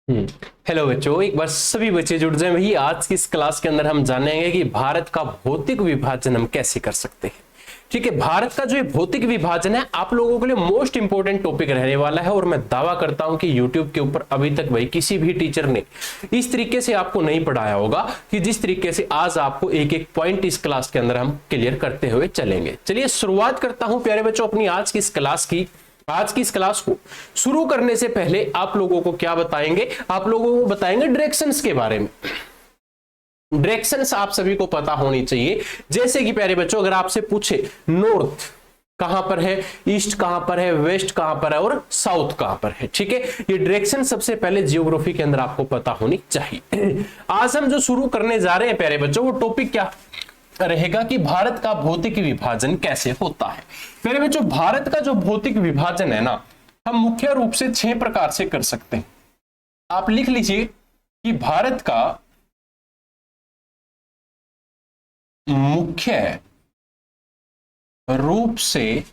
Hello बच्चों, एक बार सभी बच्चे जुड़ जाएं। वही आज की इस क्लास के अंदर हम जानेंगे कि भारत का भौतिक विभाजन हम कैसे कर सकते हैं। ठीक है, भारत का जो ये भौतिक विभाजन है आप लोगों के लिए मोस्ट इंपोर्टेंट टॉपिक रहने वाला है और मैं दावा करता हूं कि YouTube के ऊपर अभी तक भाई किसी भी टीचर ने इस तरीके से आपको नहीं पढ़ाया होगा कि जिस तरीके से आज आपको एक एक पॉइंट इस क्लास के अंदर हम क्लियर करते हुए चलेंगे। चलिए शुरुआत करता हूं प्यारे बच्चों अपनी आज की इस क्लास की। आज की इस क्लास को शुरू करने से पहले आप लोगों को क्या बताएंगे, आप लोगों को बताएंगे डायरेक्शंस के बारे में। डायरेक्शंस आप सभी को पता होनी चाहिए। जैसे कि प्यारे बच्चों अगर आपसे पूछे नॉर्थ कहां पर है, ईस्ट कहां पर है, वेस्ट कहां पर है और साउथ कहां पर है। ठीक है, ये डायरेक्शन सबसे पहले जियोग्राफी के अंदर आपको पता होनी चाहिए। आज हम जो शुरू करने जा रहे हैं प्यारे बच्चों, वो टॉपिक क्या रहेगा कि भारत का भौतिक विभाजन कैसे होता है। मेरे बच्चों भारत का जो भौतिक विभाजन है ना, हम मुख्य रूप से 6 प्रकार से कर सकते हैं। आप लिख लीजिए कि भारत का मुख्य रूप से,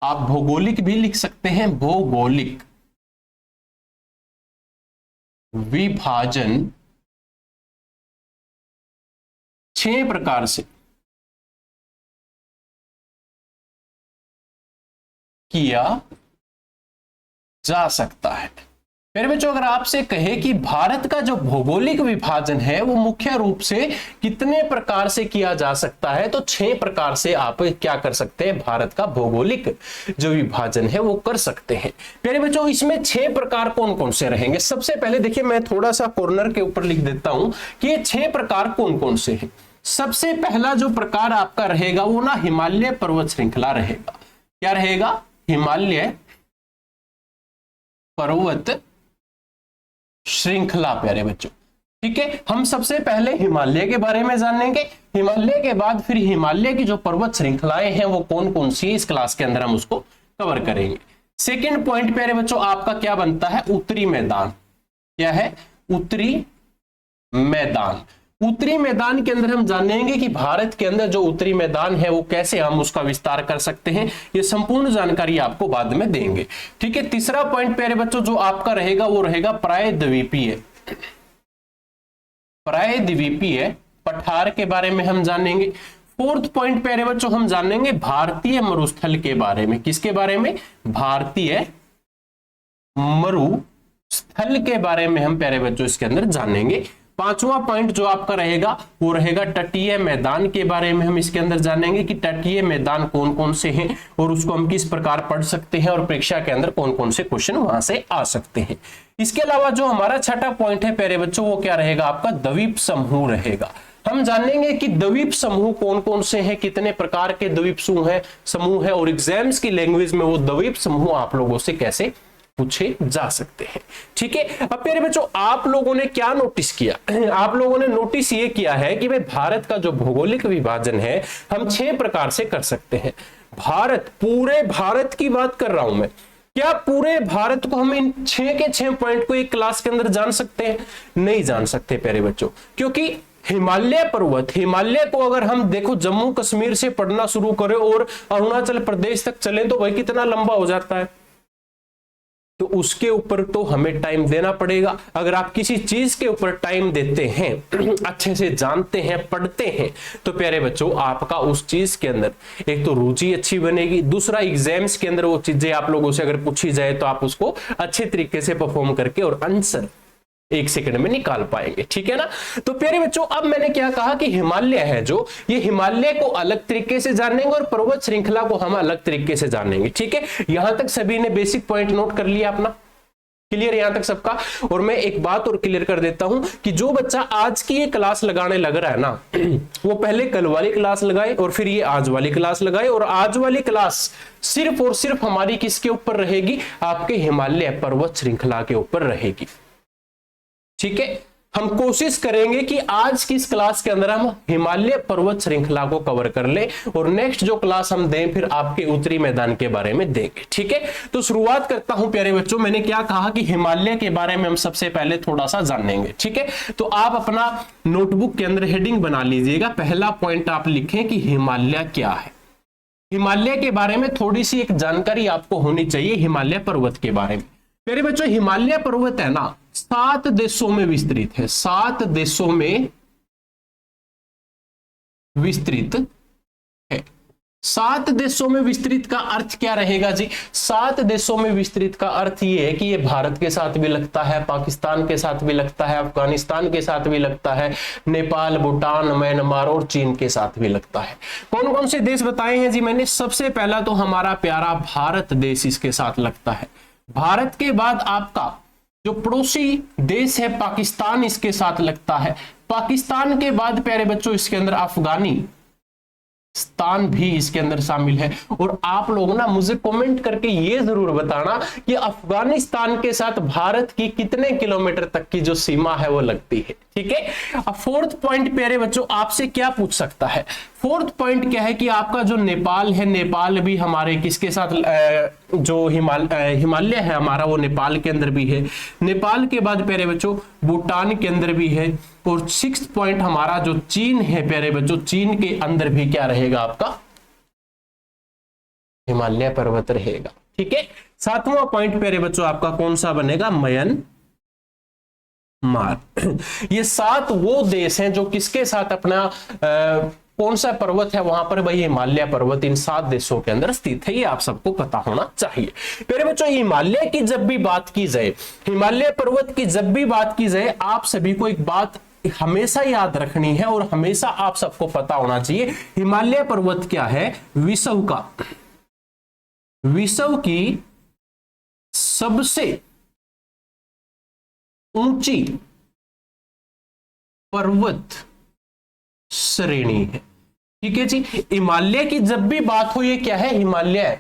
आप भौगोलिक भी लिख सकते हैं, भौगोलिक विभाजन 6 प्रकार से किया जा सकता है। मेरे बच्चों अगर आपसे कहे कि भारत का जो भौगोलिक विभाजन है वो मुख्य रूप से कितने प्रकार से किया जा सकता है, तो 6 प्रकार से आप क्या कर सकते हैं, भारत का भौगोलिक जो विभाजन है वो कर सकते हैं। मेरे बच्चों इसमें 6 प्रकार कौन कौन से रहेंगे। सबसे पहले देखिए मैं थोड़ा सा कॉर्नर के ऊपर लिख देता हूं कि ये 6 प्रकार कौन कौन से हैं। सबसे पहला जो प्रकार आपका रहेगा वो ना हिमालय पर्वत श्रृंखला रहेगा। क्या रहेगा, हिमालय पर्वत श्रृंखला प्यारे बच्चों। ठीक है, हम सबसे पहले हिमालय के बारे में जानेंगे, हिमालय के बाद फिर हिमालय की जो पर्वत श्रृंखलाएं हैं वो कौन कौन सी इस क्लास के अंदर हम उसको कवर करेंगे। सेकंड पॉइंट प्यारे बच्चों आपका क्या बनता है, उत्तरी मैदान। क्या है, उत्तरी मैदान। उत्तरी मैदान के अंदर हम जानेंगे कि भारत के अंदर जो उत्तरी मैदान है वो कैसे हम उसका विस्तार कर सकते हैं। ये संपूर्ण जानकारी आपको बाद में देंगे। ठीक है, तीसरा पॉइंट प्यारे बच्चों जो आपका रहेगा वो रहेगा प्रायद्वीपीय, प्रायद्वीपीय पठार के बारे में हम जानेंगे। फोर्थ पॉइंट प्यारे बच्चों हम जानेंगे भारतीय मरुस्थल के बारे में। किसके बारे में, भारतीय मरुस्थल के बारे में हम प्यारे बच्चों इसके अंदर जानेंगे। पांचवा पॉइंट जो आपका रहेगा वो रहेगा तटीय मैदान के बारे में हम इसके अंदर जानेंगे कि तटीय मैदान कौन कौन से हैं और उसको हम किस प्रकार पढ़ सकते हैं और परीक्षा के अंदर कौन कौन से क्वेश्चन वहां से आ सकते हैं। इसके अलावा जो हमारा छठा पॉइंट है प्यारे बच्चों वो क्या रहेगा, आपका द्वीप समूह रहेगा। हम जानेंगे कि द्वीप समूह कौन कौन से हैं, कितने प्रकार के द्वीप समूह है और एग्जाम्स की लैंग्वेज में वो द्वीप समूह आप लोगों से कैसे पूछे जा सकते हैं। ठीक है, अब मेरे बच्चों आप लोगों ने क्या नोटिस किया, आप लोगों ने नोटिस ये किया है कि भाई भारत का जो भौगोलिक विभाजन है हम 6 प्रकार से कर सकते हैं। भारत, पूरे भारत की बात कर रहा हूं मैं, क्या पूरे भारत को हम इन 6 के 6 पॉइंट को एक क्लास के अंदर जान सकते हैं? नहीं जान सकते प्यारे बच्चों, क्योंकि हिमालय पर्वत, हिमालय को अगर हम देखो जम्मू कश्मीर से पढ़ना शुरू करें और अरुणाचल प्रदेश तक चले तो भाई कितना लंबा हो जाता है, तो उसके ऊपर तो हमें टाइम देना पड़ेगा। अगर आप किसी चीज के ऊपर टाइम देते हैं, अच्छे से जानते हैं, पढ़ते हैं, तो प्यारे बच्चों आपका उस चीज के अंदर एक तो रुचि अच्छी बनेगी, दूसरा एग्जाम्स के अंदर वो चीजें आप लोगों से अगर पूछी जाए तो आप उसको अच्छे तरीके से परफॉर्म करके और आंसर 1 सेकंड में निकाल पाएंगे। ठीक है ना, तो प्यारे बच्चों अब मैंने क्या कहा कि हिमालय है जो, ये हिमालय को अलग तरीके से जानेंगे और पर्वत श्रृंखला को हम अलग तरीके से जानेंगे। ठीक है, यहां तक सभी ने बेसिक पॉइंट नोट कर लिया अपना, क्लियर यहां तक सबका। और मैं एक बात और क्लियर कर देता हूं कि जो बच्चा आज की ये क्लास लगाने लग रहा है ना, वो पहले कल वाली क्लास लगाए और फिर ये आज वाली क्लास लगाए, और आज वाली क्लास सिर्फ और सिर्फ हमारी किसके ऊपर रहेगी, आपके हिमालय पर्वत श्रृंखला के ऊपर रहेगी। ठीक है, हम कोशिश करेंगे कि आज की इस क्लास के अंदर हम हिमालय पर्वत श्रृंखला को कवर कर ले और नेक्स्ट जो क्लास हम दें फिर आपके उत्तरी मैदान के बारे में देंगे। ठीक है, तो शुरुआत करता हूं प्यारे बच्चों। मैंने क्या कहा कि हिमालय के बारे में हम सबसे पहले थोड़ा सा जानेंगे। ठीक है, तो आप अपना नोटबुक के अंदर हेडिंग बना लीजिएगा। पहला पॉइंट आप लिखें कि हिमालय क्या है। हिमालय के बारे में थोड़ी सी एक जानकारी आपको होनी चाहिए, हिमालय पर्वत के बारे में। प्यारे बच्चों हिमालय पर्वत है ना 7 देशों में विस्तृत है, 7 देशों में विस्तृत है। 7 देशों में विस्तृत का अर्थ क्या रहेगा जी? 7 देशों में विस्तृत का अर्थ ये है कि ये भारत के साथ भी लगता है, पाकिस्तान के साथ भी लगता है, अफगानिस्तान के साथ भी लगता है, नेपाल, भूटान, म्यांमार और चीन के साथ भी लगता है। कौन कौन से देश बताए हैं जी मैंने? सबसे पहला तो हमारा प्यारा भारत देश इसके साथ लगता है। भारत के बाद आपका जो पड़ोसी देश है पाकिस्तान इसके साथ लगता है। पाकिस्तान के बाद प्यारे बच्चों इसके अंदर अफगानिस्तान भी इसके अंदर शामिल है। और आप लोग ना मुझे कमेंट करके ये जरूर बताना कि अफगानिस्तान के साथ भारत की कितने किलोमीटर तक की जो सीमा है वो लगती है। ठीक है। अब फोर्थ पॉइंट प्यारे बच्चों आपसे क्या पूछ सकता है? फोर्थ पॉइंट क्या है कि आपका जो नेपाल है, नेपाल भी हमारे किसके साथ जो हिमालय है हमारा वो नेपाल के अंदर भी है। नेपाल के बाद प्यारे बच्चों भूटान के अंदर भी है। और सिक्स्थ पॉइंट हमारा जो चीन है प्यारे बच्चों, चीन के अंदर भी क्या रहेगा आपका? हिमालय पर्वत रहेगा। ठीक है। सातवां पॉइंट प्यारे बच्चों आपका कौन सा बनेगा? म्यांमार। ये 7 वो देश हैं जो किसके साथ अपना कौन सा पर्वत है वहां पर भाई? हिमालय पर्वत इन 7 देशों के अंदर स्थित है। ये आप सबको पता होना चाहिए। प्यारे बच्चों हिमालय की जब भी बात की जाए, हिमालय पर्वत की जब भी बात की जाए, आप सभी को एक बात हमेशा याद रखनी है और हमेशा आप सबको पता होना चाहिए। हिमालय पर्वत क्या है? विश्व की सबसे ऊंची पर्वत श्रेणी है। ठीक है जी। हिमालय की जब भी बात हो, ये क्या है? हिमालय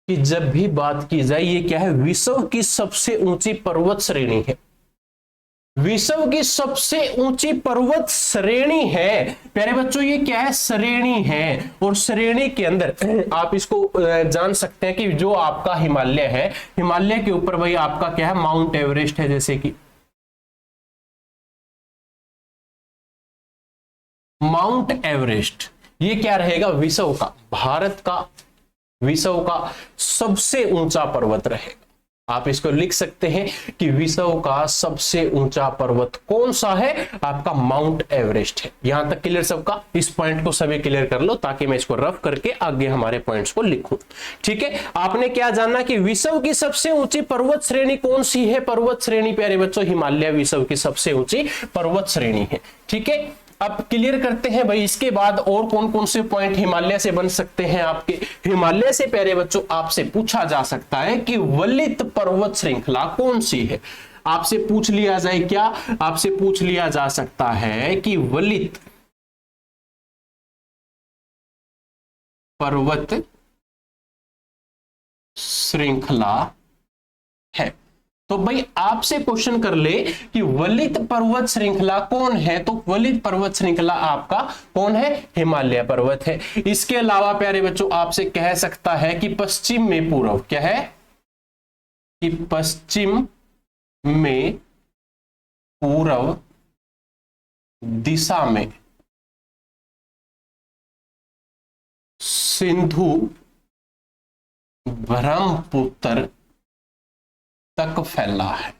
की जब भी बात की जाए ये क्या है? विश्व की सबसे ऊंची पर्वत श्रेणी है। विश्व की सबसे ऊंची पर्वत श्रेणी है प्यारे बच्चों। ये क्या है? श्रेणी है। और श्रेणी के अंदर आप इसको जान सकते हैं कि जो आपका हिमालय है, हिमालय के ऊपर भाई आपका क्या है? माउंट एवरेस्ट है। जैसे कि माउंट एवरेस्ट ये क्या रहेगा? विश्व का, भारत का, विश्व का सबसे ऊंचा पर्वत रहेगा। आप इसको लिख सकते हैं कि विश्व का सबसे ऊंचा पर्वत कौन सा है? आपका माउंट एवरेस्ट है। यहां तक क्लियर सबका? इस पॉइंट को सभी क्लियर कर लो ताकि मैं इसको रफ करके आगे हमारे पॉइंट्स को लिखूं। ठीक है। आपने क्या जानना कि विश्व की सबसे ऊंची पर्वत श्रेणी कौन सी है? पर्वत श्रेणी प्यारे बच्चों हिमालय विश्व की सबसे ऊंची पर्वत श्रेणी है। ठीक है। अब क्लियर करते हैं भाई इसके बाद और कौन कौन से पॉइंट हिमालय से बन सकते हैं आपके? हिमालय से प्यारे बच्चों आपसे पूछा जा सकता है कि वलित पर्वत श्रृंखला कौन सी है? आपसे पूछ लिया जाए क्या? आपसे पूछ लिया जा सकता है कि वलित पर्वत श्रृंखला है। तो भाई आपसे क्वेश्चन कर ले कि वलित पर्वत श्रृंखला कौन है? तो वलित पर्वत श्रृंखला आपका कौन है? हिमालय पर्वत है। इसके अलावा प्यारे बच्चों आपसे कह सकता है कि पश्चिम में पूर्व, क्या है कि पश्चिम में पूर्व दिशा में सिंधु ब्रह्मपुत्र तक फैला है।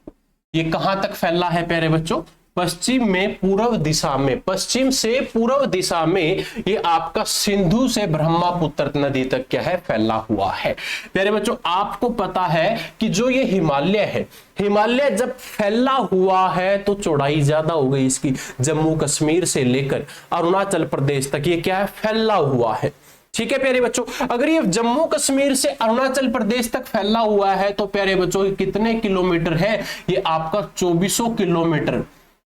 ये कहां तक फैला है प्यारे बच्चों? पश्चिम में पूर्व दिशा में, पश्चिम से पूर्व दिशा में ये आपका सिंधु से ब्रह्मपुत्र नदी तक क्या है? फैला हुआ है। प्यारे बच्चों आपको पता है कि जो ये हिमालय है, हिमालय जब फैला हुआ है तो चौड़ाई ज्यादा हो गई इसकी। जम्मू कश्मीर से लेकर अरुणाचल प्रदेश तक ये क्या है? फैला हुआ है। ठीक है प्यारे बच्चों। अगर ये जम्मू कश्मीर से अरुणाचल प्रदेश तक फैला हुआ है तो प्यारे बच्चों कितने किलोमीटर है? ये आपका 2400 किलोमीटर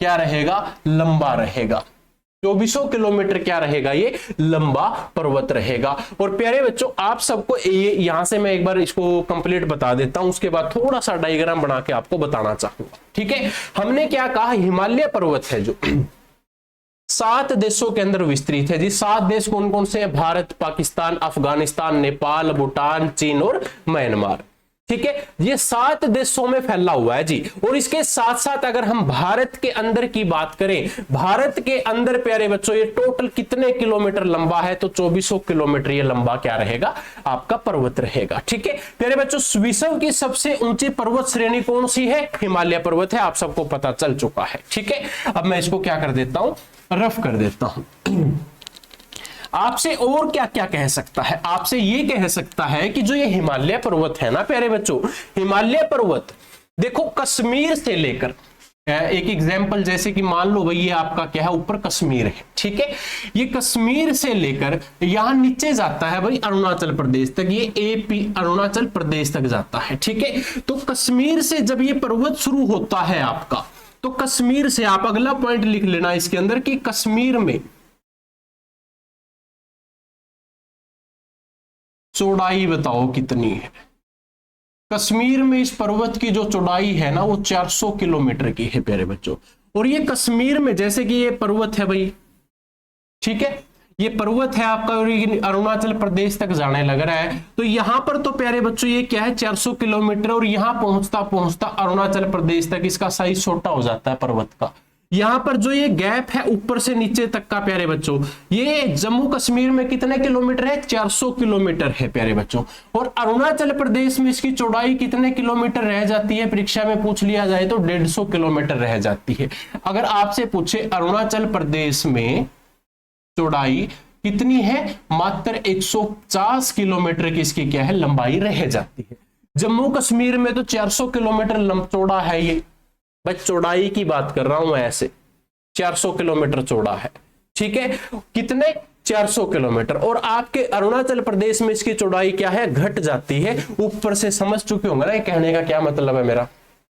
क्या रहेगा? लंबा रहेगा। 2400 किलोमीटर क्या रहेगा? ये लंबा पर्वत रहेगा। और प्यारे बच्चों आप सबको ये यहां से मैं एक बार इसको कंप्लीट बता देता हूं, उसके बाद थोड़ा सा डायग्राम बना के आपको बताना चाहूंगा। ठीक है। हमने क्या कहा? हिमालय पर्वत है जो 7 देशों के अंदर विस्तृत है जी। 7 देश कौन कौन से हैं? भारत, पाकिस्तान, अफगानिस्तान, नेपाल, भूटान, चीन और म्यांमार। ठीक है, ये 7 देशों में फैला हुआ है जी। और इसके साथ साथ अगर हम भारत के अंदर की बात करें, भारत के अंदर प्यारे बच्चों ये टोटल कितने किलोमीटर लंबा है, तो 2400 किलोमीटर ये लंबा क्या रहेगा, आपका पर्वत रहेगा। ठीक है प्यारे बच्चों, विश्व की सबसे ऊंची पर्वत श्रेणी कौन सी है, हिमालय पर्वत है, आप सबको पता चल चुका है। ठीक है, अब मैं इसको क्या कर देता हूं, रफ कर देता हूं। आपसे और क्या क्या कह सकता है, आपसे ये कह सकता है कि जो ये हिमालय पर्वत है ना प्यारे बच्चों, हिमालय पर्वत देखो कश्मीर से लेकर, एक एग्जांपल जैसे कि मान लो भाई ये आपका क्या है, ऊपर कश्मीर है। ठीक है, ये कश्मीर से लेकर यहां नीचे जाता है भाई अरुणाचल प्रदेश तक, ये एपी अरुणाचल प्रदेश तक जाता है। ठीक है, तो कश्मीर से जब ये पर्वत शुरू होता है आपका, तो कश्मीर से आप अगला पॉइंट लिख लेना इसके अंदर कि कश्मीर में चौड़ाई बताओ कितनी है। कश्मीर में इस पर्वत की जो चौड़ाई है ना वो 400 किलोमीटर की है प्यारे बच्चों। और ये कश्मीर में जैसे कि ये पर्वत है भाई, ठीक है, ये पर्वत है आपका अरुणाचल प्रदेश तक जाने लग रहा है, तो यहां पर तो प्यारे बच्चों ये क्या है 400 किलोमीटर, और यहां पहुंचता पहुंचता अरुणाचल प्रदेश तक इसका साइज छोटा हो जाता है पर्वत का। यहां पर जो ये गैप है ऊपर से नीचे तक का प्यारे बच्चों, ये जम्मू कश्मीर में कितने किलोमीटर है, 400 किलोमीटर है प्यारे बच्चों। और अरुणाचल प्रदेश में इसकी चौड़ाई कितने किलोमीटर रह जाती है, परीक्षा में पूछ लिया जाए तो 150 किलोमीटर रह जाती है। अगर आपसे पूछे अरुणाचल प्रदेश में चौड़ाई कितनी है, मात्र 150 किलोमीटर की इसकी क्या है लंबाई रह जाती है। जम्मू कश्मीर में तो 400 किलोमीटर चौड़ा है, ये बस चौड़ाई की बात कर रहा हूं मैं, ऐसे 400 किलोमीटर चौड़ा है। ठीक है, कितने 400 किलोमीटर। और आपके अरुणाचल प्रदेश में इसकी चौड़ाई क्या है, घट जाती है। ऊपर से समझ चुके होंगे ना कहने का क्या मतलब है मेरा,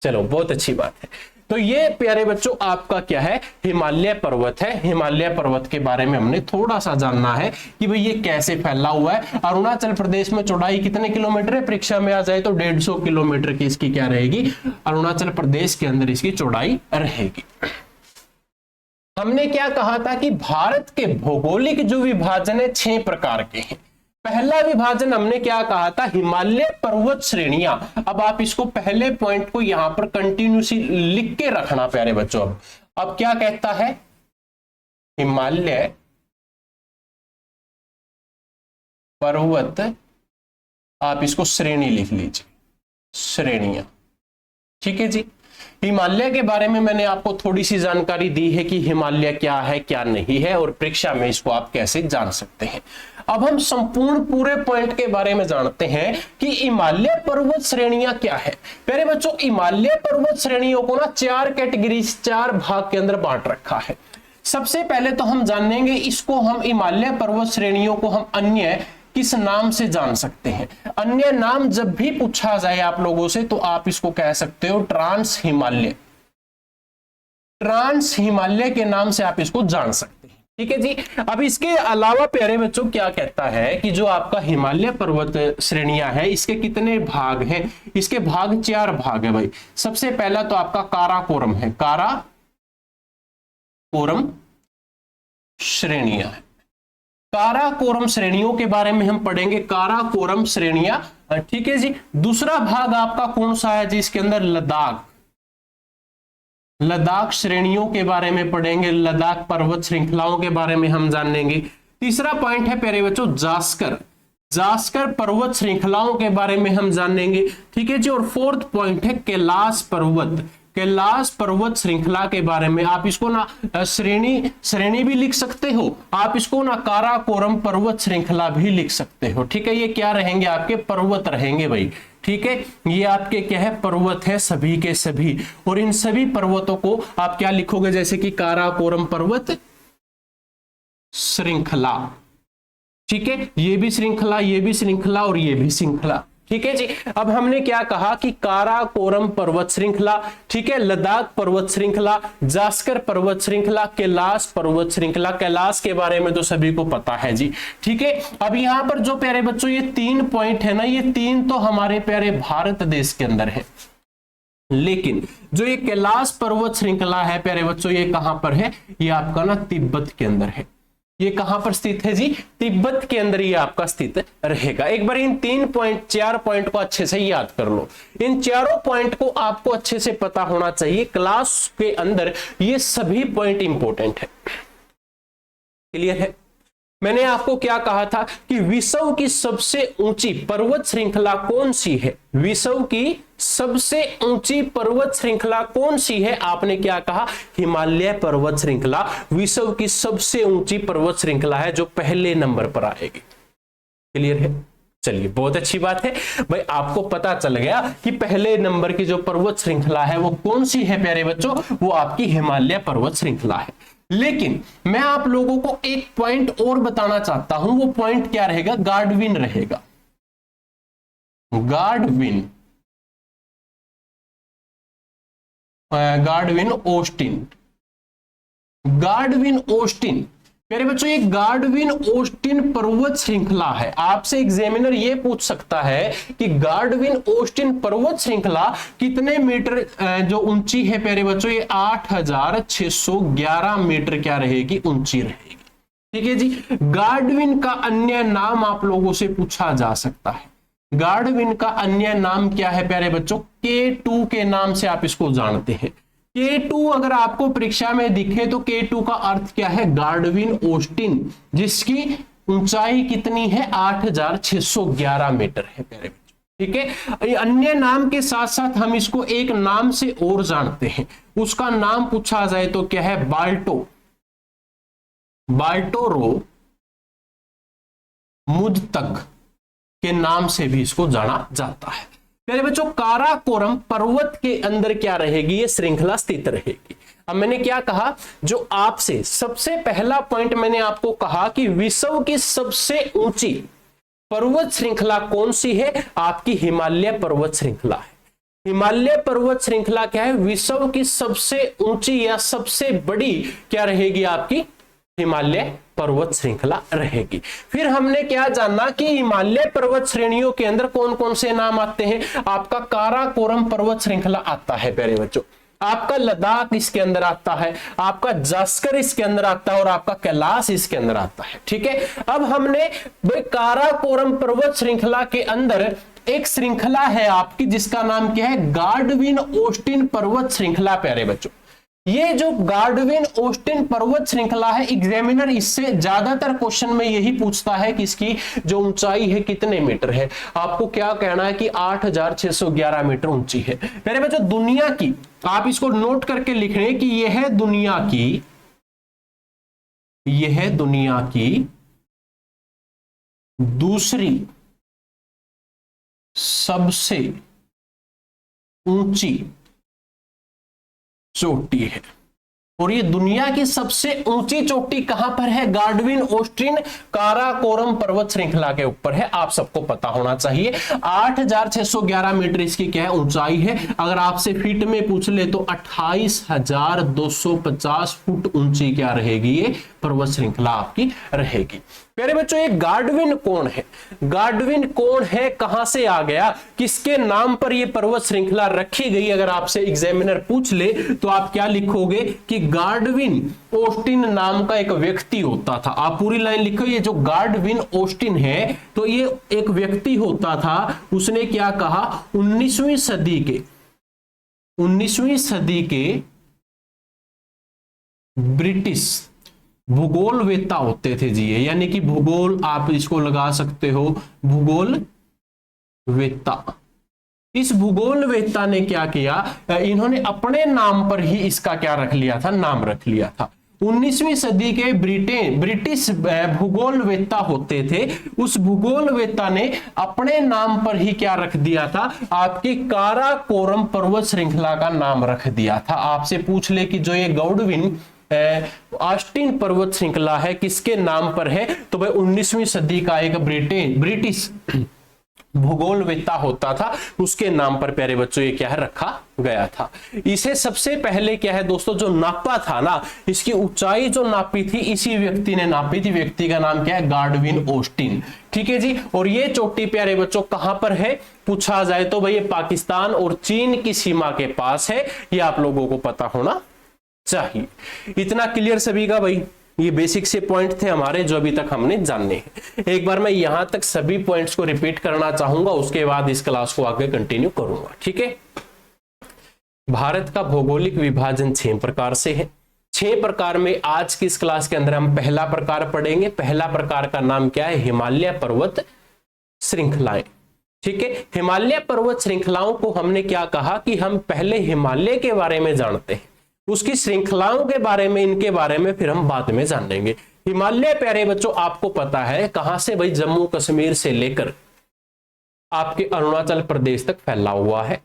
चलो बहुत अच्छी बात है। तो ये प्यारे बच्चों आपका क्या है, हिमालय पर्वत है। हिमालय पर्वत के बारे में हमने थोड़ा सा जानना है कि भाई ये कैसे फैला हुआ है। अरुणाचल प्रदेश में चौड़ाई कितने किलोमीटर है, परीक्षा में आ जाए तो 150 किलोमीटर की इसकी क्या रहेगी, अरुणाचल प्रदेश के अंदर इसकी चौड़ाई रहेगी। हमने क्या कहा था कि भारत के भौगोलिक जो विभाजन है 6 प्रकार के हैं। पहला विभाजन हमने क्या कहा था, हिमालय पर्वत श्रेणियां। अब आप इसको पहले पॉइंट को यहां पर कंटिन्यूसली लिख के रखना प्यारे बच्चों। अब क्या कहता है, हिमालय पर्वत, आप इसको श्रेणी लिख लीजिए, श्रेणियां। ठीक है जी, हिमालय के बारे में मैंने आपको थोड़ी सी जानकारी दी है कि हिमालय क्या है क्या नहीं है, और परीक्षा में इसको आप कैसे जान सकते हैं। अब हम संपूर्ण पूरे पॉइंट के बारे में जानते हैं कि हिमालय पर्वत श्रेणियां क्या है। प्यारे बच्चों, हिमालय पर्वत श्रेणियों को ना 4 कैटेगरी, 4 भाग के अंदर बांट रखा है। सबसे पहले तो हम जानेंगे इसको, हम हिमालय पर्वत श्रेणियों को हम अन्य किस नाम से जान सकते हैं। अन्य नाम जब भी पूछा जाए आप लोगों से तो आप इसको कह सकते हो ट्रांस हिमालय, ट्रांस हिमालय के नाम से आप इसको जान सकते हैं। ठीक है जी, अब इसके अलावा प्यारे बच्चों क्या कहता है कि जो आपका हिमालय पर्वत श्रेणियां है इसके कितने भाग हैं, इसके भाग 4 भाग है भाई। सबसे पहला तो आपका काराकोरम है, काराकोरम श्रेणियां है। काराकोरम श्रेणियों के बारे में हम पढ़ेंगे, काराकोरम श्रेणियां। ठीक है जी, दूसरा भाग आपका कौन सा है जी, इसके अंदर लद्दाख, लद्दाख श्रेणियों के बारे में पढ़ेंगे, लद्दाख पर्वत श्रृंखलाओं के बारे में हम जानेंगे। तीसरा पॉइंट है प्यारे बच्चों जास्कर, जास्कर पर्वत श्रृंखलाओं के बारे में हम जानेंगे। ठीक है जी, और फोर्थ पॉइंट है कैलाश पर्वत, कैलाश पर्वत श्रृंखला के बारे में। आप इसको ना श्रेणी भी लिख सकते हो, आप इसको ना काराकोरम पर्वत श्रृंखला भी लिख सकते हो। ठीक है, ये क्या रहेंगे, आपके पर्वत रहेंगे भाई। ठीक है, ये आपके क्या है, पर्वत है सभी के सभी। और इन सभी पर्वतों को आप क्या लिखोगे, जैसे कि काराकोरम पर्वत श्रृंखला। ठीक है, ये भी श्रृंखला, ये भी श्रृंखला, और ये भी श्रृंखला। ठीक है जी, अब हमने क्या कहा कि काराकोरम पर्वत श्रृंखला, ठीक है, लद्दाख पर्वत श्रृंखला, जास्कर पर्वत श्रृंखला, कैलाश पर्वत श्रृंखला। कैलाश के बारे में तो सभी को पता है जी। ठीक है, अब यहां पर जो प्यारे बच्चों ये 3 पॉइंट है ना, ये 3 तो हमारे प्यारे भारत देश के अंदर है, लेकिन जो ये कैलाश पर्वत श्रृंखला है प्यारे बच्चों, ये कहां पर है, ये आपका ना तिब्बत के अंदर है। ये कहां पर स्थित है जी? तिब्बत के अंदर ये आपका स्थित रहेगा। एक बार इन 4 पॉइंट को अच्छे से याद कर लो। इन चारों पॉइंट को आपको अच्छे से पता होना चाहिए। क्लास के अंदर ये सभी पॉइंट इंपॉर्टेंट है। क्लियर है? मैंने आपको क्या कहा था कि विश्व की सबसे ऊंची पर्वत श्रृंखला कौन सी है? विश्व की सबसे ऊंची पर्वत श्रृंखला कौन सी है? आपने क्या कहा? हिमालय पर्वत श्रृंखला विश्व की सबसे ऊंची पर्वत श्रृंखला है, जो पहले नंबर पर आएगी। क्लियर है? चलिए, बहुत अच्छी बात है भाई, आपको पता चल गया कि पहले नंबर की जो पर्वत श्रृंखला है वो कौन सी है प्यारे बच्चों? वो आपकी हिमालय पर्वत श्रृंखला है। लेकिन मैं आप लोगों को एक पॉइंट और बताना चाहता हूं। वो पॉइंट क्या रहेगा? गार्डविन रहेगा। गार्डविन ऑस्टिन मेरे बच्चों, ये गार्डविन ऑस्टिन पर्वत श्रृंखला है। आपसे एग्जामिनर ये पूछ सकता है कि गार्डविन ऑस्टिन पर्वत श्रृंखला कितने मीटर जो ऊंची है प्यारे बच्चों? ये 8611 मीटर क्या रहेगी? ऊंची रहेगी। ठीक है जी। गार्डविन का अन्य नाम आप लोगों से पूछा जा सकता है। गार्डविन का अन्य नाम क्या है प्यारे बच्चों? K2 के नाम से आप इसको जानते हैं। K2 अगर आपको परीक्षा में दिखे तो K2 का अर्थ क्या है? गार्डविन ऑस्टिन, जिसकी ऊंचाई कितनी है? 8611 मीटर है प्यारे बच्चों। ठीक है। अन्य नाम के साथ साथ हम इसको एक नाम से और जानते हैं। उसका नाम पूछा जाए तो क्या है? बाल्टोरो मुद्तक के नाम से भी इसको जाना जाता है। प्यारे बच्चों, काराकोरम पर्वत के अंदर क्या रहेगी? ये श्रृंखला स्थित रहेगी। अब मैंने क्या कहा? जो आपसे सबसे पहला पॉइंट मैंने आपको कहा कि विश्व की सबसे ऊंची पर्वत श्रृंखला कौन सी है? आपकी हिमालय पर्वत श्रृंखला है। हिमालय पर्वत श्रृंखला क्या है? विश्व की सबसे ऊंची या सबसे बड़ी क्या रहेगी? आपकी हिमालय पर्वत श्रृंखला रहेगी। फिर हमने क्या जाना कि हिमालय पर्वत श्रेणियों के अंदर कौन कौन से नाम आते हैं? आपका काराकोरम पर्वत श्रृंखला आता है प्यारे बच्चों, आपका लद्दाख इसके अंदर आता है, आपका जास्कर इसके अंदर आता है, और आपका कैलाश इसके अंदर आता है। ठीक है। अब हमने काराकोरम पर्वत श्रृंखला के अंदर एक श्रृंखला है आपकी, जिसका नाम क्या है? गार्डविन ऑस्टिन पर्वत श्रृंखला। प्यारे बच्चों, ये जो गार्डविन ऑस्टिन पर्वत श्रृंखला है, एग्जामिनर इससे ज्यादातर क्वेश्चन में यही पूछता है कि इसकी जो ऊंचाई है कितने मीटर है। आपको क्या कहना है कि 8611 मीटर ऊंची है। मेरे बच्चों, दुनिया की, आप इसको नोट करके लिख रहे हैं कि यह है दुनिया की दूसरी सबसे ऊंची चोटी है। और ये दुनिया की सबसे ऊंची चोटी कहां पर है? गार्डविन ऑस्टिन काराकोरम पर्वत श्रृंखला के ऊपर है। आप सबको पता होना चाहिए 8611 मीटर इसकी क्या है? ऊंचाई है। अगर आपसे फीट में पूछ ले तो 28250 फुट ऊंची क्या रहेगी? ये पर्वत श्रृंखला आपकी रहेगी। प्यारे बच्चों, ये गार्डविन कौन है? गार्डविन कौन है? कहां से आ गया? किसके नाम पर ये पर्वत श्रृंखला रखी गई? अगर आपसे एग्जामिनर पूछ ले तो आप क्या लिखोगे कि गार्डविन ऑस्टिन नाम का एक व्यक्ति होता था। आप पूरी लाइन लिखो। ये जो गार्डविन ऑस्टिन है, तो ये एक व्यक्ति होता था। उसने क्या कहा? 19वीं सदी के ब्रिटिश भूगोलवेत्ता होते थे जी, यानी कि भूगोल, आप इसको लगा सकते हो भूगोलवेत्ता। इस भूगोलवेत्ता ने क्या किया? इन्होंने अपने नाम पर ही इसका क्या रख लिया था? नाम रख लिया था। 19वीं सदी के ब्रिटिश भूगोलवेत्ता होते थे। उस भूगोलवेत्ता ने अपने नाम पर ही क्या रख दिया था? आपकी काराकोरम पर्वत श्रृंखला का नाम रख दिया था। आपसे पूछ ले कि जो ये गार्डविन ऑस्टिन पर्वत श्रृंखला है किसके नाम पर है? तो भाई 19वीं सदी का एक ब्रिटिश भूगोलवेत्ता होता था, उसके नाम पर प्यारे बच्चों ये क्या है? रखा गया था। इसे सबसे पहले क्या है दोस्तों, जो नापा था ना, इसकी ऊंचाई जो नापी थी इसी व्यक्ति ने नापी थी। व्यक्ति का नाम क्या है? Godwin Austin. ठीक है जी। और ये चोटी प्यारे बच्चों कहां पर है? पूछा जाए तो भाई ये पाकिस्तान और चीन की सीमा के पास है। ये आप लोगों को पता होना चाहिए। इतना क्लियर सभी का भाई? ये बेसिक से पॉइंट थे हमारे जो अभी तक हमने जाने हैं। एक बार मैं यहां तक सभी पॉइंट्स को रिपीट करना चाहूंगा, उसके बाद इस क्लास को आगे कंटिन्यू करूंगा, ठीक है। भारत का भौगोलिक विभाजन 6 प्रकार से है। 6 प्रकार में आज की इस क्लास के अंदर हम पहला प्रकार पढ़ेंगे। पहला प्रकार का नाम क्या है? हिमालय पर्वत श्रृंखलाएं, ठीक है। हिमालय पर्वत श्रृंखलाओं को हमने क्या कहा कि हम पहले हिमालय के बारे में जानते हैं, उसकी श्रृंखलाओं के बारे में, इनके बारे में फिर हम बाद में जानेंगे। हिमालय प्यारे बच्चों आपको पता है कहां से? भाई जम्मू कश्मीर से लेकर आपके अरुणाचल प्रदेश तक फैला हुआ है,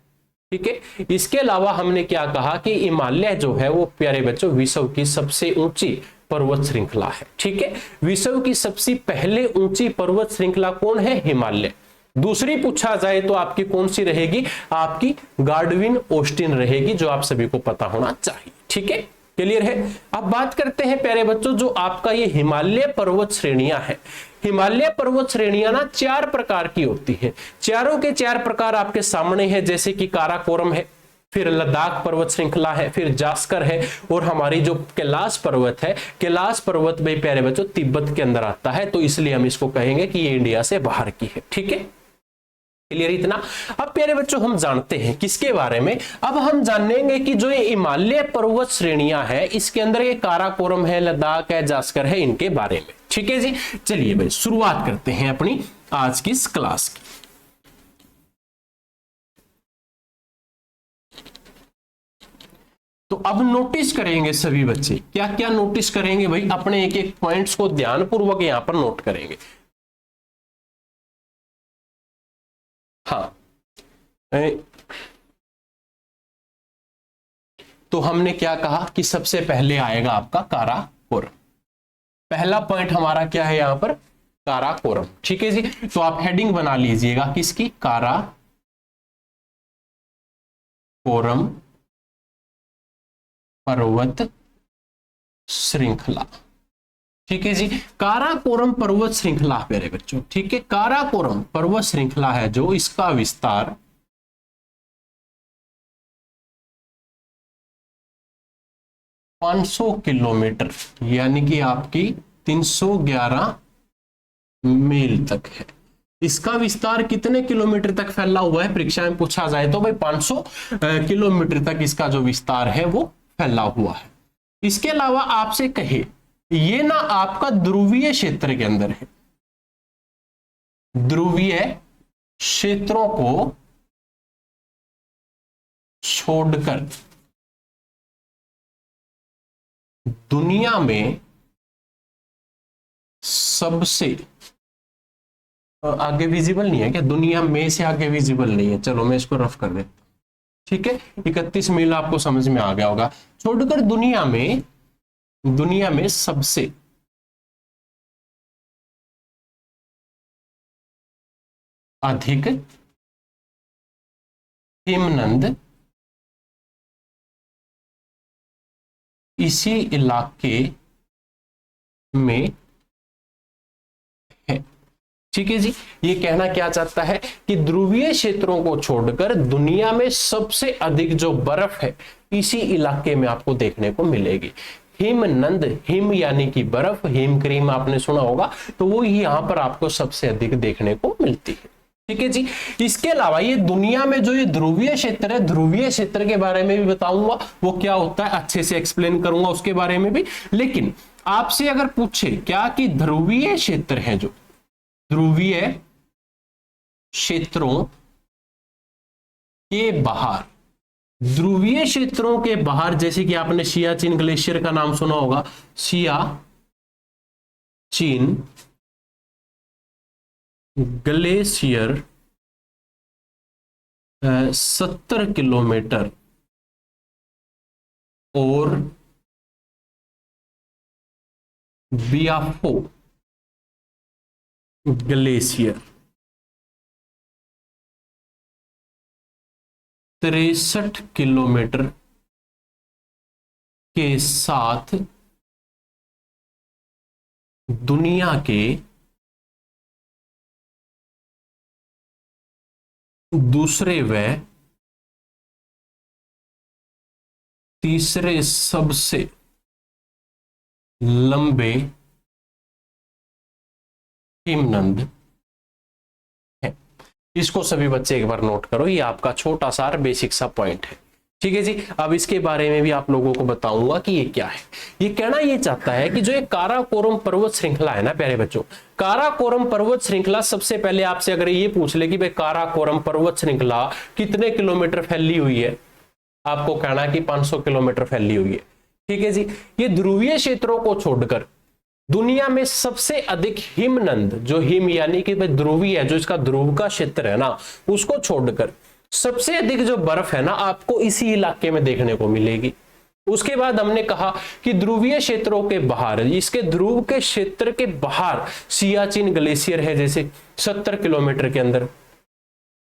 ठीक है। इसके अलावा हमने क्या कहा कि हिमालय जो है वो प्यारे बच्चों विश्व की सबसे ऊंची पर्वत श्रृंखला है, ठीक है। विश्व की सबसे पहले ऊंची पर्वत श्रृंखला कौन है? हिमालय। दूसरी पूछा जाए तो आपकी कौन सी रहेगी? आपकी गार्डविन ऑस्टिन रहेगी, जो आप सभी को पता होना चाहिए, ठीक है। क्लियर है? अब बात करते हैं प्यारे बच्चों, जो आपका ये हिमालय पर्वत श्रेणियां है, हिमालय पर्वत श्रेणियां ना 4 प्रकार की होती है। चारों के 4 प्रकार आपके सामने है, जैसे कि काराकोरम है, फिर लद्दाख पर्वत श्रृंखला है, फिर जास्कर है, और हमारी जो कैलाश पर्वत है, कैलाश पर्वत में प्यारे बच्चों तिब्बत के अंदर आता है, तो इसलिए हम इसको कहेंगे कि ये इंडिया से बाहर की है, ठीक है। क्लियर इतना? अब प्यारे बच्चों हम जानते हैं किसके बारे में? अब हम जानेंगे कि जो ये हिमालय पर्वत श्रेणियां है, इसके अंदर ये काराकोरम है, लद्दाख है, जास्कर है, इनके बारे में, ठीक है जी। चलिए भाई शुरुआत करते हैं अपनी आज की इस क्लास की। तो अब नोटिस करेंगे सभी बच्चे, क्या क्या नोटिस करेंगे भाई? अपने एक एक पॉइंट्स को ध्यानपूर्वक यहां पर नोट करेंगे। हाँ, तो हमने क्या कहा कि सबसे पहले आएगा आपका काराकोरम। पहला पॉइंट हमारा क्या है यहां पर? काराकोरम, ठीक है जी। तो आप हेडिंग बना लीजिएगा किसकी? काराकोरम पर्वत श्रृंखला, ठीक है जी। काराकोरम पर्वत श्रृंखला मेरे बच्चों, ठीक है। काराकोरम पर्वत श्रृंखला है जो, इसका विस्तार 500 किलोमीटर यानी कि आपकी 311 मील तक है। इसका विस्तार कितने किलोमीटर तक फैला हुआ है? परीक्षा में पूछा जाए तो भाई 500 किलोमीटर तक इसका जो विस्तार है वो फैला हुआ है। इसके अलावा आपसे कहे ये ना आपका ध्रुवीय क्षेत्र के अंदर है, ध्रुवीय क्षेत्रों को छोड़कर दुनिया में सबसे आगे विजिबल नहीं है क्या? दुनिया में से आगे विजिबल नहीं है, चलो मैं इसको रफ कर देता हूं, ठीक है। 31 मील आपको समझ में आ गया होगा। छोड़कर दुनिया में सबसे अधिक हिमनद इसी इलाके में है, ठीक है जी। ये कहना क्या चाहता है कि ध्रुवीय क्षेत्रों को छोड़कर दुनिया में सबसे अधिक जो बर्फ है इसी इलाके में आपको देखने को मिलेगी। हिमनद, हिम यानी कि बर्फ, हिम क्रीम आपने सुना होगा, तो वो यहां पर आपको सबसे अधिक देखने को मिलती है, ठीक है जी। इसके अलावा ये दुनिया में जो ये ध्रुवीय क्षेत्र है, ध्रुवीय क्षेत्र के बारे में भी बताऊंगा, वो क्या होता है अच्छे से एक्सप्लेन करूंगा उसके बारे में भी। लेकिन आपसे अगर पूछे क्या कि ध्रुवीय क्षेत्र है, जो ध्रुवीय क्षेत्रों के बाहर, ध्रुवीय क्षेत्रों के बाहर, जैसे कि आपने सियाचिन ग्लेशियर का नाम सुना होगा, सियाचिन ग्लेशियर 70 किलोमीटर और बियाफो ग्लेशियर 63 किलोमीटर के साथ दुनिया के दूसरे व तीसरे सबसे लंबे हिमनद है। इसको सभी बच्चे एक बार नोट करो, ये आपका छोटा सा बेसिक सा पॉइंट है। ठीक है जी। अब इसके बारे में भी आप लोगों को बताऊंगा कि ये क्या है। ये कहना ये चाहता है कि जो ये काराकोरम पर्वत श्रृंखला है ना प्यारे बच्चों, काराकोरम पर्वत श्रृंखला, सबसे पहले आपसे अगर ये पूछ ले कि भाई काराकोरम पर्वत श्रृंखला कितने किलोमीटर फैली हुई है, आपको कहना कि 500 किलोमीटर फैली हुई है। ठीक है जी। ये ध्रुवीय क्षेत्रों को छोड़कर दुनिया में सबसे अधिक हिमनद, जो हिम यानी कि भाई ध्रुवीय है, जो इसका ध्रुव का क्षेत्र है ना, उसको छोड़कर सबसे अधिक जो बर्फ है ना आपको इसी इलाके में देखने को मिलेगी। उसके बाद हमने कहा कि ध्रुवीय क्षेत्रों के बाहर, इसके ध्रुव के क्षेत्र के बाहर सियाचिन ग्लेशियर है, जैसे 70 किलोमीटर के अंदर।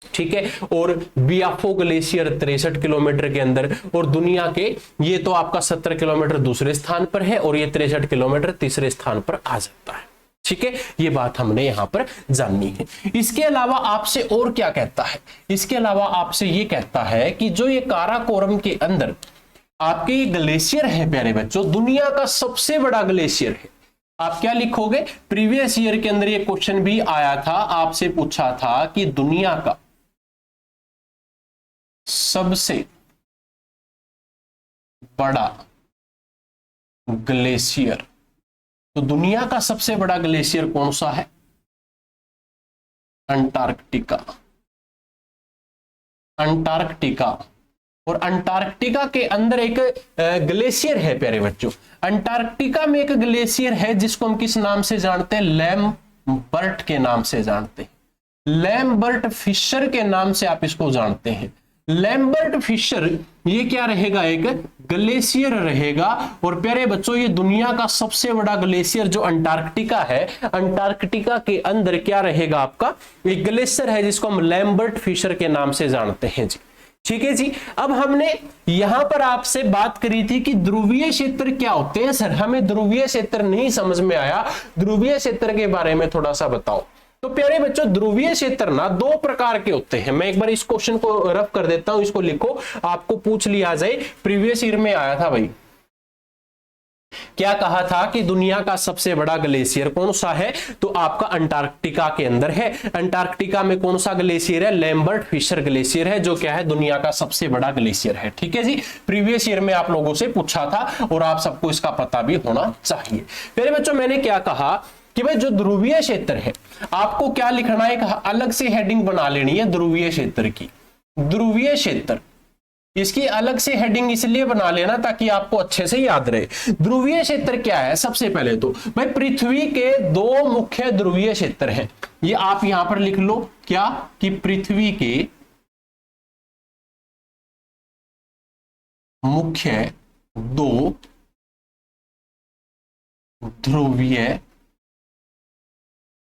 ठीक है। और बियाफो ग्लेशियर 63 किलोमीटर के अंदर, और दुनिया के ये तो आपका 70 किलोमीटर दूसरे स्थान पर है और ये 63 किलोमीटर तीसरे स्थान पर आ जाता है। ठीक है। ये बात हमने यहां पर जाननी है। इसके अलावा आपसे और क्या कहता है, इसके अलावा आपसे ये कहता है कि जो ये काराकोरम के अंदर आपके ये ग्लेशियर है प्यारे बच्चों, दुनिया का सबसे बड़ा ग्लेशियर है। आप क्या लिखोगे, प्रीवियस ईयर के अंदर ये क्वेश्चन भी आया था, आपसे पूछा था कि दुनिया का सबसे बड़ा ग्लेशियर, तो दुनिया का सबसे बड़ा ग्लेशियर कौन सा है, अंटार्कटिका। अंटार्कटिका, और अंटार्कटिका के अंदर एक ग्लेशियर है प्यारे बच्चों। अंटार्कटिका में एक ग्लेशियर है जिसको हम किस नाम से जानते हैं, लैम्बर्ट के नाम से जानते हैं। लैम्बर्ट फिशर के नाम से आप इसको जानते हैं। लैम्बर्ट फिशर ये क्या रहेगा, एक ग्लेशियर रहेगा। और प्यारे बच्चों ये दुनिया का सबसे बड़ा ग्लेशियर जो अंटार्कटिका है, अंटार्कटिका के अंदर क्या रहेगा, आपका एक ग्लेशियर है जिसको हम लैम्बर्ट फिशर के नाम से जानते हैं जी। ठीक है जी। अब हमने यहां पर आपसे बात करी थी कि ध्रुवीय क्षेत्र क्या होते हैं। सर हमें ध्रुवीय क्षेत्र नहीं समझ में आया, ध्रुवीय क्षेत्र के बारे में थोड़ा सा बताओ। तो प्यारे बच्चों ध्रुवीय क्षेत्र ना दो प्रकार के होते हैं। मैं एक बार इस क्वेश्चन को रफ कर देता हूं, इसको लिखो, आपको पूछ लिया जाए, प्रीवियस ईयर में आया था भाई। क्या कहा था कि दुनिया का सबसे बड़ा ग्लेशियर कौन सा है, तो आपका अंटार्कटिका के अंदर है। अंटार्कटिका में कौन सा ग्लेशियर है, लैम्बर्ट फिशर ग्लेशियर है, जो क्या है दुनिया का सबसे बड़ा ग्लेशियर है। ठीक है जी। प्रीवियस ईयर में आप लोगों से पूछा था और आप सबको इसका पता भी होना चाहिए। प्यारे बच्चों मैंने क्या कहा कि भाई जो ध्रुवीय क्षेत्र है आपको क्या लिखना है, एक अलग से हेडिंग बना लेनी है ध्रुवीय क्षेत्र की। ध्रुवीय क्षेत्र, इसकी अलग से हेडिंग इसलिए बना लेना ताकि आपको अच्छे से याद रहे। ध्रुवीय क्षेत्र क्या है, सबसे पहले तो भाई पृथ्वी के दो मुख्य ध्रुवीय क्षेत्र हैं। ये आप यहां पर लिख लो, क्या कि पृथ्वी के मुख्य दो ध्रुवीय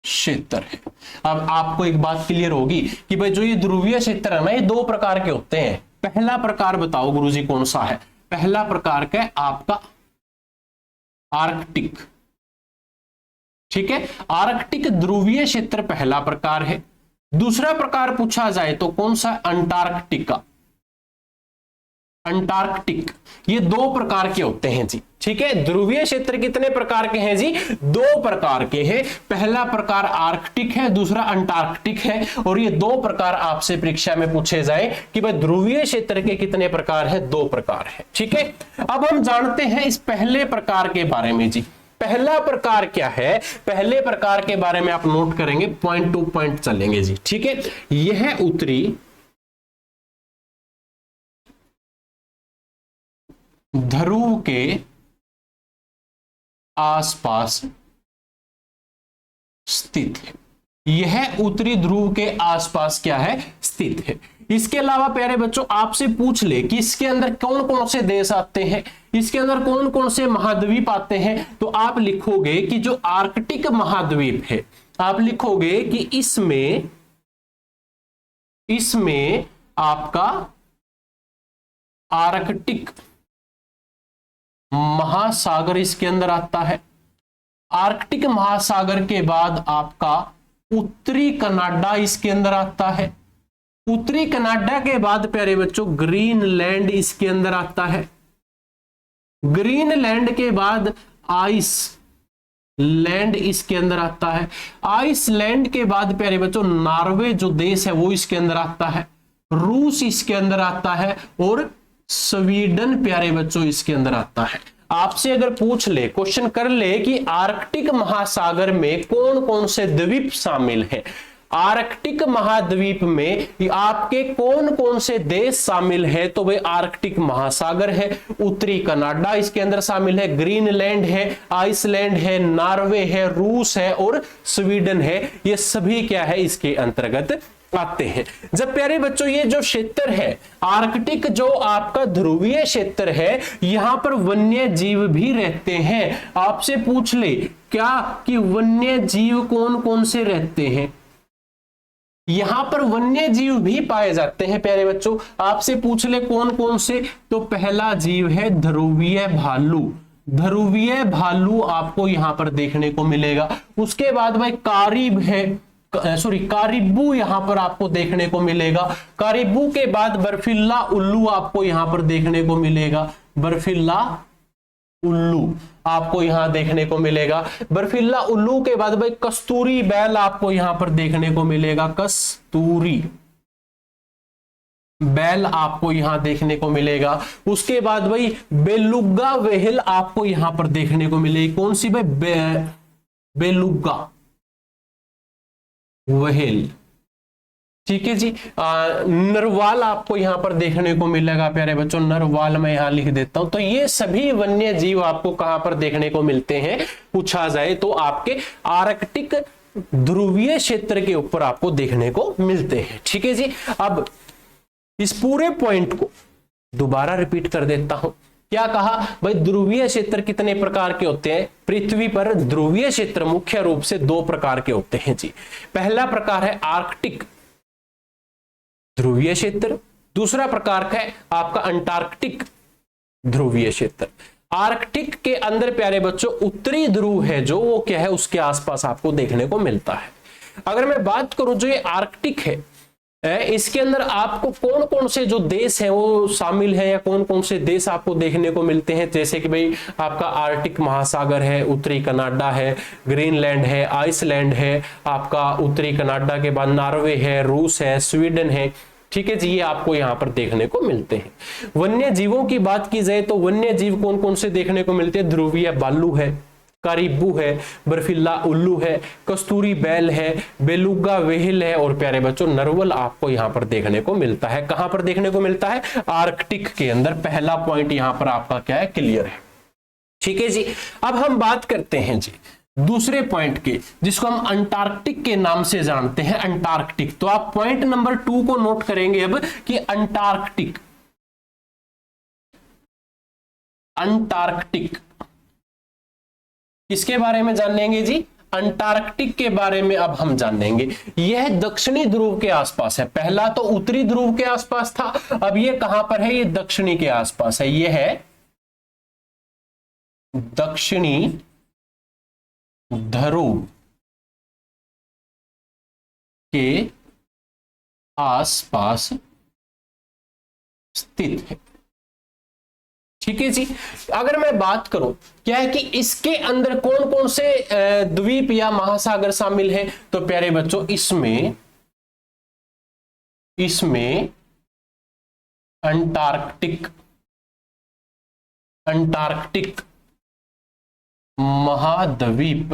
क्षेत्र है। अब आपको एक बात क्लियर होगी कि भाई जो ये ध्रुवीय क्षेत्र है ना, ये दो प्रकार के होते हैं। पहला प्रकार बताओ गुरुजी कौन सा है, पहला प्रकार का आपका आर्कटिक। ठीक है, आर्कटिक ध्रुवीय क्षेत्र पहला प्रकार है। दूसरा प्रकार पूछा जाए तो कौन सा, अंटार्कटिका। अंटार्कटिक, ये दो प्रकार के होते हैं जी। ठीक है, ध्रुवीय क्षेत्र कितने प्रकार के हैं जी, दो प्रकार के हैं। पहला प्रकार आर्कटिक है, दूसरा अंटार्कटिक है। और ये दो प्रकार आपसे परीक्षा में पूछे जाए कि भाई ध्रुवीय क्षेत्र के कितने प्रकार है, दो प्रकार है। ठीक है, अब हम जानते हैं इस पहले प्रकार के बारे में जी। पहला प्रकार क्या है, पहले प्रकार के बारे में आप नोट करेंगे, पॉइंट टू पॉइंट चलेंगे जी। ठीक है, यह उत्तरी ध्रुव के आसपास स्थित है। यह उत्तरी ध्रुव के आसपास क्या है, स्थित है। इसके अलावा प्यारे बच्चों आपसे पूछ ले कि इसके अंदर कौन कौन से देश आते हैं, इसके अंदर कौन कौन से महाद्वीप आते हैं, तो आप लिखोगे कि जो आर्कटिक महाद्वीप है, आप लिखोगे कि इसमें आपका आर्कटिक महासागर इसके अंदर आता है। आर्कटिक महासागर के बाद आपका उत्तरी कनाडा इसके अंदर आता है। उत्तरी कनाडा के बाद प्यारे बच्चों ग्रीनलैंड इसके अंदर आता है। ग्रीनलैंड के बाद आइस लैंड इसके अंदर आता है। आइसलैंड के बाद प्यारे बच्चों नॉर्वे जो देश है वो इसके अंदर आता है, रूस इसके अंदर आता है और स्वीडन प्यारे बच्चों इसके अंदर आता है। आपसे अगर पूछ ले, क्वेश्चन कर ले कि आर्कटिक महासागर में कौन कौन से द्वीप शामिल हैं, आर्कटिक महाद्वीप में आपके कौन कौन से देश शामिल है, तो वे आर्कटिक महासागर है, उत्तरी कनाडा इसके अंदर शामिल है, ग्रीनलैंड है, आइसलैंड है, नॉर्वे है, रूस है और स्वीडन है। ये सभी क्या है इसके अंतर्गत आते हैं। जब प्यारे बच्चों ये जो क्षेत्र है आर्कटिक, जो आपका ध्रुवीय क्षेत्र है, यहां पर वन्य जीव भी रहते हैं। आपसे पूछ ले क्या कि वन्य जीव कौन कौन से रहते हैं, यहां पर वन्य जीव भी पाए जाते हैं प्यारे बच्चों। आपसे पूछ ले कौन कौन से, तो पहला जीव है ध्रुवीय भालू, ध्रुवीय भालू आपको यहां पर देखने को मिलेगा। उसके बाद भाई कारिब है, कारिबू यहां पर आपको देखने को मिलेगा। कारिबू के बाद बर्फीला उल्लू आपको यहां पर देखने को मिलेगा, बर्फीला उल्लू आपको यहां देखने को मिलेगा। बर्फीला उल्लू के बाद भाई कस्तूरी बैल आपको यहां पर देखने को मिलेगा, कस्तूरी बैल आपको यहां देखने को मिलेगा। उसके बाद भाई बेलुगा व्हेल आपको यहां पर देखने को मिलेगी। कौन सी भाई? बेलुगा व्हेल, ठीक है जी। नरवाल आपको यहां पर देखने को मिलेगा प्यारे बच्चों, नरवाल मैं यहां लिख देता हूं। तो ये सभी वन्य जीव आपको कहां पर देखने को मिलते हैं, पूछा जाए तो आपके आर्कटिक ध्रुवीय क्षेत्र के ऊपर आपको देखने को मिलते हैं, ठीक है जी। अब इस पूरे पॉइंट को दोबारा रिपीट कर देता हूं। क्या कहा भाई? ध्रुवीय क्षेत्र कितने प्रकार के होते हैं पृथ्वी पर? ध्रुवीय क्षेत्र मुख्य रूप से दो प्रकार के होते हैं जी। पहला प्रकार है आर्कटिक ध्रुवीय क्षेत्र, दूसरा प्रकार है आपका अंटार्कटिक ध्रुवीय क्षेत्र। आर्कटिक के अंदर प्यारे बच्चों उत्तरी ध्रुव है जो, वो क्या है उसके आसपास आपको देखने को मिलता है। अगर मैं बात करूं जो ये आर्कटिक है, इसके अंदर आपको कौन कौन से जो देश हैं वो शामिल है, या कौन कौन से देश आपको देखने को मिलते हैं, जैसे कि भाई आपका आर्कटिक महासागर है, उत्तरी कनाडा है, ग्रीनलैंड है, आइसलैंड है, आपका उत्तरी कनाडा के बाद नॉर्वे है, रूस है, स्वीडन है, ठीक है जी। ये आपको यहां पर देखने को मिलते हैं। वन्य जीवों की बात की जाए तो वन्य जीव कौन कौन से देखने को मिलते हैं? ध्रुवीय भालू है, कारिबू है, बर्फीला उल्लू है, कस्तूरी बैल है, बेलुगा व्हेल है और प्यारे बच्चों नरवल आपको यहां पर देखने को मिलता है। कहां पर देखने को मिलता है? आर्कटिक के अंदर। पहला पॉइंट यहां पर आपका क्या है, क्लियर है, ठीक है जी। अब हम बात करते हैं जी दूसरे पॉइंट के, जिसको हम अंटार्कटिक के नाम से जानते हैं, अंटार्कटिक। तो आप पॉइंट नंबर 2 को नोट करेंगे अब कि अंटार्कटिक, अंटार्कटिक किसके बारे में जानेंगे जी? अंटार्कटिक के बारे में अब हम जानेंगे। यह दक्षिणी ध्रुव के आसपास है। पहला तो उत्तरी ध्रुव के आसपास था, अब ये कहां पर है? ये दक्षिणी के आसपास है। ये है दक्षिणी ध्रुव के आसपास स्थित है, ठीक है जी। अगर मैं बात करूं क्या है कि इसके अंदर कौन कौन से द्वीप या महासागर शामिल हैं, तो प्यारे बच्चों इसमें अंटार्कटिक महाद्वीप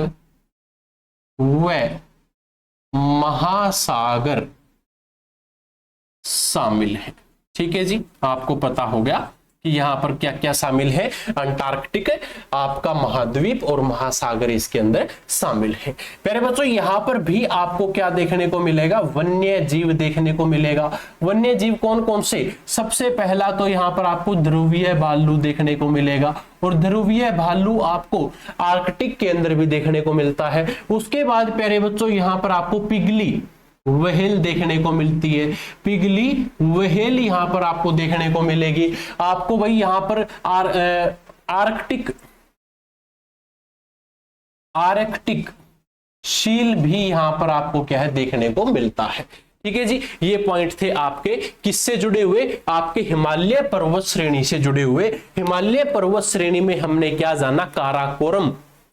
व महासागर शामिल है, ठीक है जी। आपको पता हो गया कि यहां पर क्या क्या शामिल है। अंटार्कटिक आपका महाद्वीप और महासागर इसके अंदर शामिल है। प्यारे बच्चों यहां पर भी आपको क्या देखने को मिलेगा? वन्य जीव देखने को मिलेगा। वन्य जीव कौन कौन से? सबसे पहला तो यहां पर आपको ध्रुवीय भालू देखने को मिलेगा, और ध्रुवीय भालू आपको आर्कटिक के अंदर भी देखने को मिलता है। उसके बाद प्यारे बच्चों यहां पर आपको पिगली व्हेल देखने को मिलती है। पिगली व्हेल यहां पर आपको देखने को मिलेगी। आपको भाई यहां पर आर्कटिक शील भी यहां पर आपको क्या है देखने को मिलता है। ठीक है जी, ये पॉइंट थे आपके किससे जुड़े हुए, आपके हिमालय पर्वत श्रेणी से जुड़े हुए। हिमालय पर्वत श्रेणी में हमने क्या जाना, काराकोरम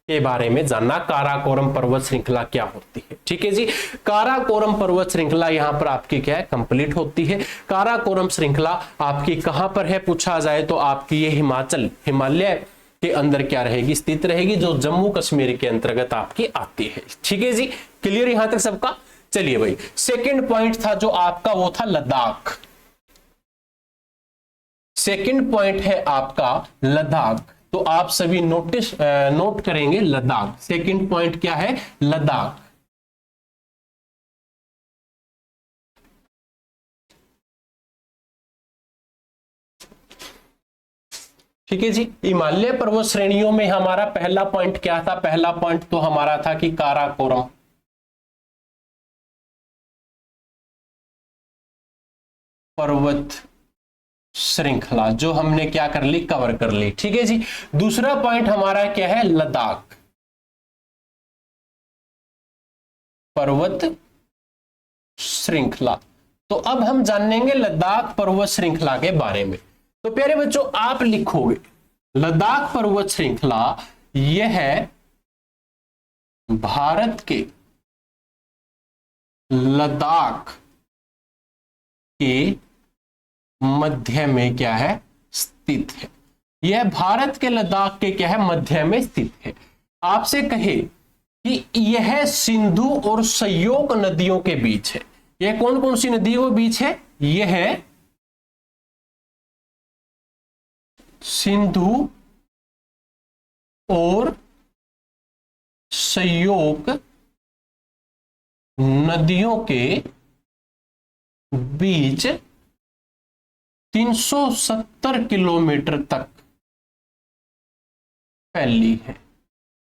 के बारे में जाना, काराकोरम पर्वत श्रृंखला क्या होती है। ठीक है जी, काराकोरम पर्वत श्रृंखला यहां पर आपकी क्या है, कंप्लीट होती है। काराकोरम श्रृंखला आपकी कहां पर है पूछा जाए तो आपकी ये हिमाचल, हिमालय के अंदर क्या रहेगी, स्थित रहेगी, जो जम्मू कश्मीर के अंतर्गत आपकी आती है। ठीक है जी, क्लियर यहां तक सबका। चलिए भाई, सेकंड पॉइंट था जो आपका, वो था लद्दाख। सेकंड पॉइंट है आपका लद्दाख, तो आप सभी नोट करेंगे लद्दाख। सेकंड पॉइंट क्या है, लद्दाख। ठीक है जी, हिमालय पर्वत श्रेणियों में हमारा पहला पॉइंट क्या था, पहला पॉइंट तो हमारा था कि काराकोरम पर्वत श्रृंखला, जो हमने क्या कर ली, कवर कर ली। ठीक है जी, दूसरा पॉइंट हमारा क्या है, लद्दाख पर्वत श्रृंखला। तो अब हम जानेंगे लद्दाख पर्वत श्रृंखला के बारे में। तो प्यारे बच्चों, आप लिखोगे लद्दाख पर्वत श्रृंखला, यह है भारत के लद्दाख के मध्य में क्या है, स्थित है। यह भारत के लद्दाख के क्या है, मध्य में स्थित है। आपसे कहे कि यह सिंधु और सयोक नदियों के बीच है। यह कौन कौन सी नदियों के बीच है, यह सिंधु और सयोक नदियों के बीच 370 किलोमीटर तक फैली है।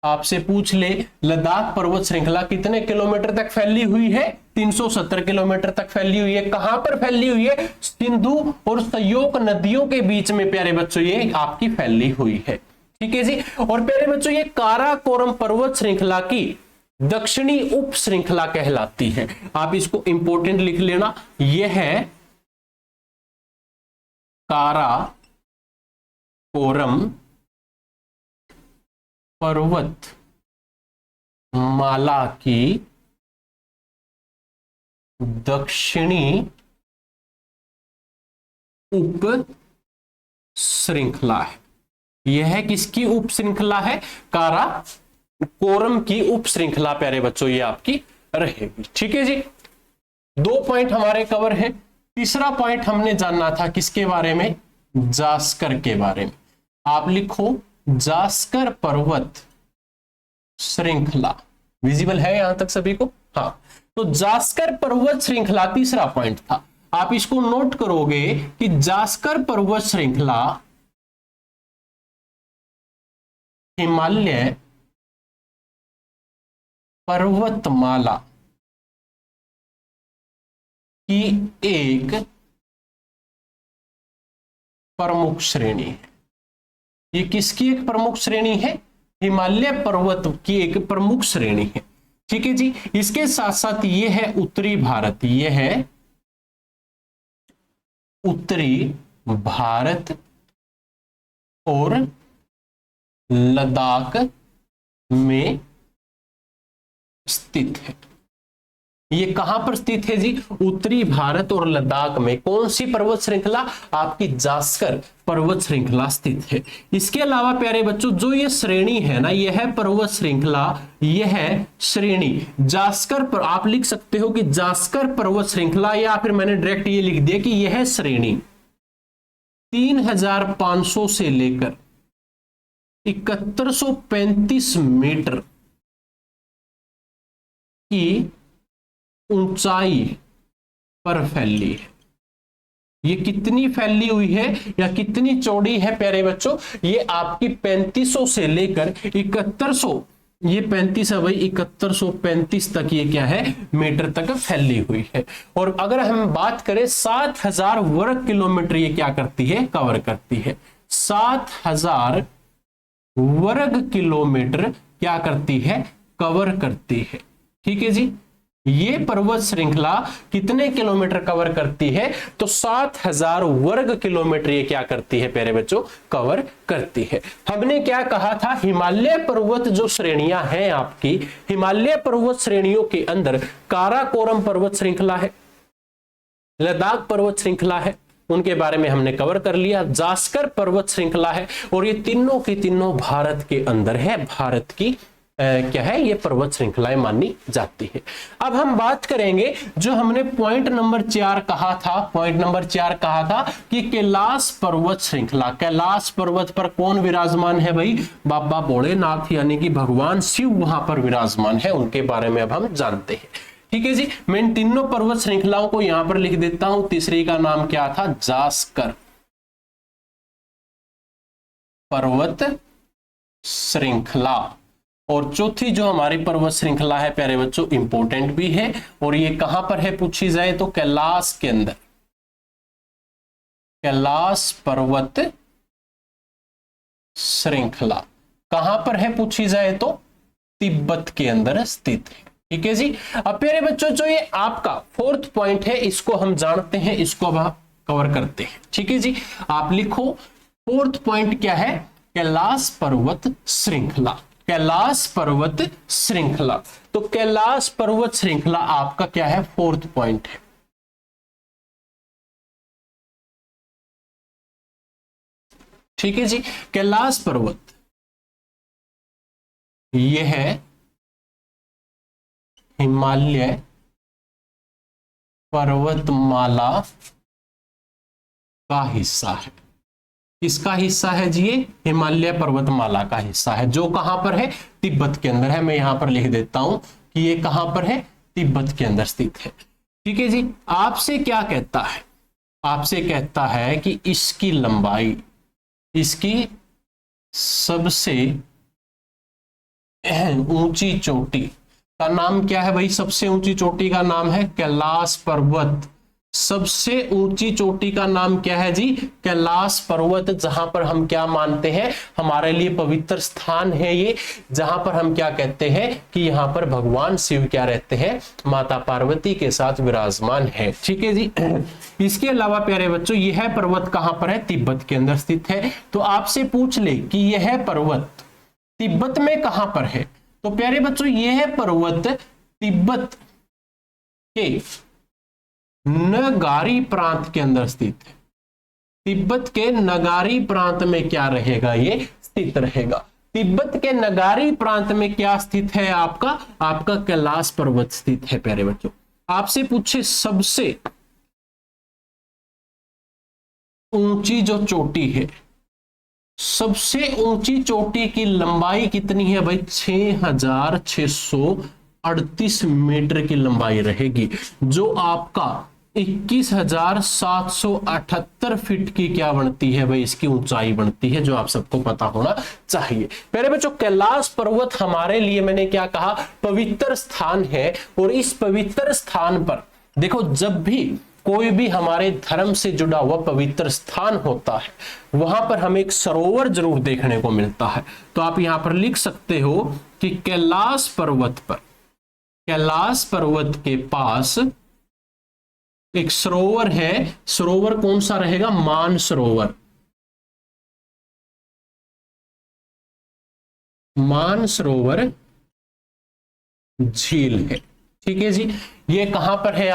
आपसे पूछ ले लद्दाख पर्वत श्रृंखला कितने किलोमीटर तक फैली हुई है, 370 किलोमीटर तक फैली हुई है। कहां पर फैली हुई है, सिंधु और सयोक नदियों के बीच में प्यारे बच्चों ये आपकी फैली हुई है। ठीक है जी, और प्यारे बच्चों ये काराकोरम पर्वत श्रृंखला की दक्षिणी उप श्रृंखला कहलाती है। आप इसको इंपोर्टेंट लिख लेना, यह है काराकोरम पर्वत माला की दक्षिणी उप श्रृंखला है। यह किसकी उप श्रृंखला है, काराकोरम की उप श्रृंखला प्यारे बच्चों ये आपकी रहेगी। ठीक है जी, 2 पॉइंट हमारे कवर है। तीसरा पॉइंट हमने जानना था किसके बारे में, जास्कर के बारे में। आप लिखो जास्कर पर्वत श्रृंखला, विजिबल है यहां तक सभी को। हाँ, तो जास्कर पर्वत श्रृंखला तीसरा पॉइंट था। आप इसको नोट करोगे कि जास्कर पर्वत श्रृंखला हिमालय पर्वतमाला की एक प्रमुख श्रेणी है। ये किसकी एक प्रमुख श्रेणी है, हिमालय पर्वत की एक प्रमुख श्रेणी है। ठीक है जी, इसके साथ साथ ये है उत्तरी भारत, ये है उत्तरी भारत और लद्दाख में स्थित है। ये कहां पर स्थित है जी, उत्तरी भारत और लद्दाख में। कौन सी पर्वत श्रृंखला, आपकी जास्कर पर्वत श्रृंखला स्थित है। इसके अलावा प्यारे बच्चों जो ये श्रेणी है ना, यह है पर्वत श्रृंखला, यह है श्रेणी जास्कर पर। आप लिख सकते हो कि जास्कर पर्वत श्रृंखला, या फिर मैंने डायरेक्ट ये लिख दिया कि यह श्रेणी 3500 से लेकर 7135 मीटर की ऊंचाई पर फैली है। ये कितनी फैली हुई है या कितनी चौड़ी है प्यारे बच्चों, ये आपकी 3500 से लेकर 7100, ये 35 है भाई, 7135 तक ये क्या है, मीटर तक फैली हुई है। और अगर हम बात करें 7000 वर्ग किलोमीटर ये क्या करती है, कवर करती है। 7000 वर्ग किलोमीटर क्या करती है, कवर करती है। ठीक है जी, ये पर्वत श्रृंखला कितने किलोमीटर कवर करती है? तो 7000 वर्ग किलोमीटर ये क्या करती है प्यारे बच्चों? कवर करती है। हमने क्या कहा था? हिमालय पर्वत जो श्रेणियां हैं आपकी, हिमालय पर्वत श्रेणियों के अंदर काराकोरम पर्वत श्रृंखला है, लद्दाख पर्वत श्रृंखला है, उनके बारे में हमने कवर कर लिया। जास्कर पर्वत श्रृंखला है, और ये तीनों की तीनों भारत के अंदर है, भारत की क्या है, ये पर्वत श्रृंखलाएं मानी जाती है। अब हम बात करेंगे जो हमने पॉइंट नंबर 4 कहा था, पॉइंट नंबर 4 कहा था कि कैलाश पर्वत श्रृंखला, कैलाश पर्वत पर कौन विराजमान है भाई? बाबा भोलेनाथ यानी कि भगवान शिव वहां पर विराजमान है, उनके बारे में अब हम जानते हैं। ठीक है जी, मैं इन तीनों पर्वत श्रृंखलाओं को यहां पर लिख देता हूं। तीसरी का नाम क्या था? जास्कर पर्वत श्रृंखला। और चौथी जो हमारी पर्वत श्रृंखला है प्यारे बच्चों, इंपॉर्टेंट भी है, और ये कहां पर है पूछी जाए तो कैलाश के अंदर, कैलाश पर्वत श्रृंखला कहां पर है पूछी जाए तो तिब्बत के अंदर स्थित है। ठीक है जी। अब प्यारे बच्चों जो ये आपका 4th पॉइंट है, इसको हम जानते हैं, इसको अब हम कवर करते हैं। ठीक है जी, आप लिखो 4th पॉइंट क्या है? कैलाश पर्वत श्रृंखला, कैलाश पर्वत श्रृंखला। तो कैलाश पर्वत श्रृंखला आपका क्या है? 4th पॉइंट है। ठीक है जी, कैलाश पर्वत यह है हिमालय पर्वतमाला का हिस्सा है। किसका हिस्सा है जी? ये हिमालय पर्वतमाला का हिस्सा है, जो कहां पर है? तिब्बत के अंदर है। मैं यहां पर लिख देता हूं कि ये कहां पर है? तिब्बत के अंदर स्थित है। ठीक है जी। आपसे क्या कहता है? आपसे कहता है कि इसकी लंबाई, इसकी सबसे ऊंची चोटी का नाम क्या है भाई? सबसे ऊंची चोटी का नाम है कैलाश पर्वत। सबसे ऊंची चोटी का नाम क्या है जी? कैलाश पर्वत, जहां पर हम क्या मानते हैं? हमारे लिए पवित्र स्थान है ये, जहां पर हम क्या कहते हैं कि यहां पर भगवान शिव क्या रहते हैं? माता पार्वती के साथ विराजमान है। ठीक है जी। इसके अलावा प्यारे बच्चों यह पर्वत कहां पर है? तिब्बत के अंदर स्थित है। तो आपसे पूछ ले कि यह पर्वत तिब्बत में कहां पर है? तो प्यारे बच्चों यह पर्वत तिब्बत के नगारी प्रांत के अंदर स्थित है। तिब्बत के नगारी प्रांत में क्या रहेगा? ये स्थित रहेगा। तिब्बत के नगारी प्रांत में क्या स्थित है? आपका कैलाश पर्वत स्थित है। प्यारे बच्चों आपसे पूछे सबसे ऊंची जो चोटी है, सबसे ऊंची चोटी की लंबाई कितनी है भाई? 6638 मीटर की लंबाई रहेगी, जो आपका 21,778 फीट की क्या बनती है भाई? इसकी ऊंचाई बनती है, जो आप सबको पता होना चाहिए। प्यारे बच्चों कैलाश पर्वत हमारे लिए, मैंने क्या कहा, पवित्र स्थान है। और इस पवित्र स्थान पर देखो, जब भी कोई भी हमारे धर्म से जुड़ा हुआ पवित्र स्थान होता है, वहां पर हमें एक सरोवर जरूर देखने को मिलता है। तो आप यहां पर लिख सकते हो कि कैलाश पर्वत पर, कैलाश पर्वत के पास एक सरोवर है। सरोवर कौन सा रहेगा? मान सरोवर। मान सरोवर झील है। ठीक है जी। ये कहां पर है?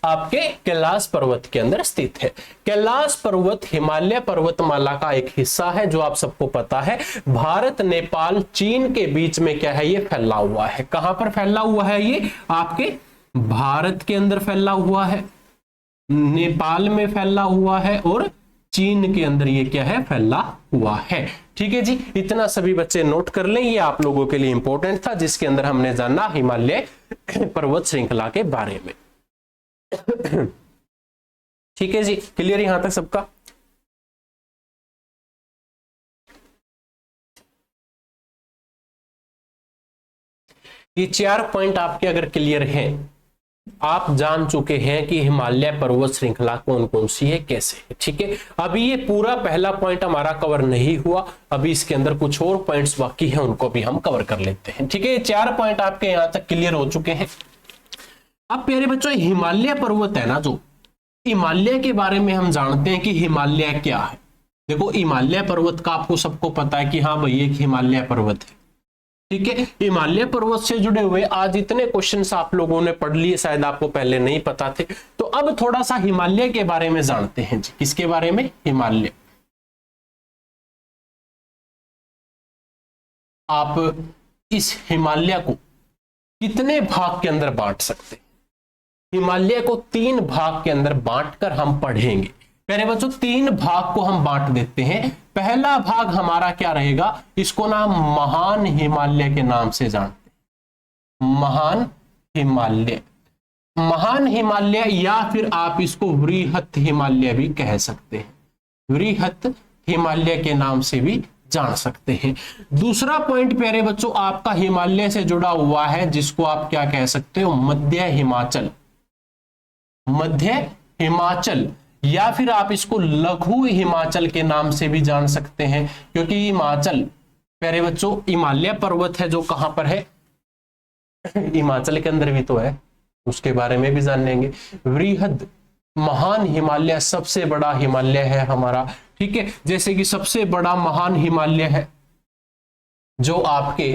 आपके कैलाश पर्वत के अंदर स्थित है। कैलाश पर्वत हिमालय पर्वतमाला का एक हिस्सा है, जो आप सबको पता है। भारत, नेपाल, चीन के बीच में क्या है? ये फैला हुआ है। कहां पर फैला हुआ है? ये आपके भारत के अंदर फैला हुआ है, नेपाल में फैला हुआ है, और चीन के अंदर ये क्या है? फैला हुआ है। ठीक है जी। इतना सभी बच्चे नोट कर लें, ये आप लोगों के लिए इंपॉर्टेंट था, जिसके अंदर हमने जाना हिमालय पर्वत श्रृंखला के बारे में। ठीक है जी, क्लियर यहां तक सबका? ये 4 पॉइंट आपके अगर क्लियर हैं, आप जान चुके हैं कि हिमालय पर्वत श्रृंखला कौन कौन सी है, कैसे है। ठीक है। अभी ये पूरा पहला पॉइंट हमारा कवर नहीं हुआ, अभी इसके अंदर कुछ और पॉइंट्स बाकी हैं, उनको भी हम कवर कर लेते हैं। ठीक है। ये 4 पॉइंट आपके यहां तक क्लियर हो चुके हैं। अब प्यारे बच्चों हिमालय पर्वत है ना, जो हिमालय के बारे में हम जानते हैं कि हिमालय क्या है। देखो हिमालय पर्वत का आपको सबको पता है कि हाँ भाई एक हिमालय पर्वत है, ठीक है। हिमालय पर्वत से जुड़े हुए आज इतने क्वेश्चंस आप लोगों ने पढ़ लिए, शायद आपको पहले नहीं पता थे। तो अब थोड़ा सा हिमालय के बारे में जानते हैं जी। किसके बारे में? हिमालय। आप इस हिमालय को कितने भाग के अंदर बांट सकते हैं? हिमालय को 3 भाग के अंदर बांटकर हम पढ़ेंगे। पहले बच्चों 3 भाग को हम बांट देते हैं। पहला भाग हमारा क्या रहेगा? इसको नाम महान हिमालय के नाम से जानते हैं, महान हिमालय। महान हिमालय या फिर आप इसको वृहत हिमालय भी कह सकते हैं, वृहत हिमालय के नाम से भी जान सकते हैं। दूसरा पॉइंट प्यारे बच्चों आपका हिमालय से जुड़ा हुआ है, जिसको आप क्या कह सकते हो? मध्य हिमाचल, मध्य हिमाचल, या फिर आप इसको लघु हिमाचल के नाम से भी जान सकते हैं, क्योंकि हिमाचल प्यारे बच्चों हिमालय पर्वत है जो कहां पर है? हिमाचल के अंदर भी तो है, उसके बारे में भी जान लेंगे। वृहद महान हिमालय सबसे बड़ा हिमालय है हमारा, ठीक है। जैसे कि सबसे बड़ा महान हिमालय है जो आपके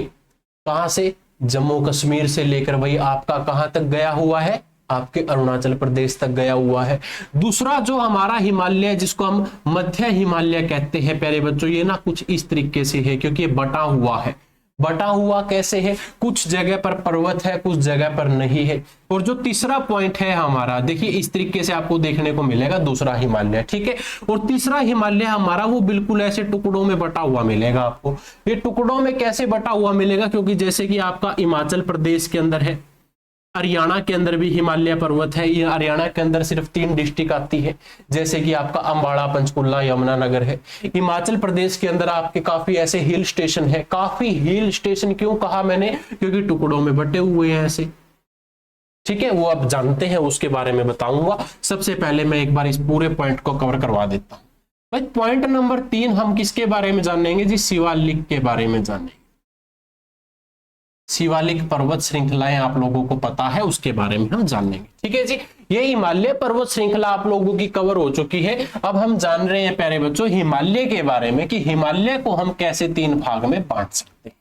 कहां से? जम्मू कश्मीर से लेकर भाई आपका कहां तक गया हुआ है? आपके अरुणाचल प्रदेश तक गया हुआ है। दूसरा जो हमारा हिमालय जिसको हम मध्य हिमालय कहते हैं प्यारे बच्चों, ये ना कुछ इस तरीके से है, क्योंकि ये बटा हुआ है। बटा हुआ कैसे है? कुछ जगह पर पर्वत है, कुछ जगह पर नहीं है। और जो तीसरा पॉइंट है हमारा, देखिए इस तरीके से आपको देखने को मिलेगा दूसरा हिमालय, ठीक है। और तीसरा हिमालय हमारा वो बिल्कुल ऐसे टुकड़ों में बटा हुआ मिलेगा आपको। ये टुकड़ों में कैसे बटा हुआ मिलेगा? क्योंकि जैसे कि आपका हिमाचल प्रदेश के अंदर है, हरियाणा के अंदर भी हिमालय पर्वत है। ये हरियाणा के अंदर सिर्फ 3 डिस्ट्रिक्ट आती है, जैसे कि आपका अंबाला, पंचकुला, यमुनानगर है। हिमाचल प्रदेश के अंदर आपके काफी ऐसे हिल स्टेशन है। काफी हिल स्टेशन क्यों कहा मैंने? क्योंकि टुकड़ों में बटे हुए हैं ऐसे, ठीक है। वो आप जानते हैं, उसके बारे में बताऊंगा। सबसे पहले मैं एक बार इस पूरे पॉइंट को कवर करवा देता हूं भाई। पॉइंट नंबर 3 हम किसके बारे में जानेंगे जी? शिवालिक के बारे में जानेंगे। शिवालिक पर्वत श्रृंखलाएं आप लोगों को पता है, उसके बारे में हम जानेंगे, ठीक है जी। ये हिमालय पर्वत श्रृंखला आप लोगों की कवर हो चुकी है। अब हम जान रहे हैं प्यारे बच्चों हिमालय के बारे में कि हिमालय को हम कैसे 3 भाग में बांट सकते हैं,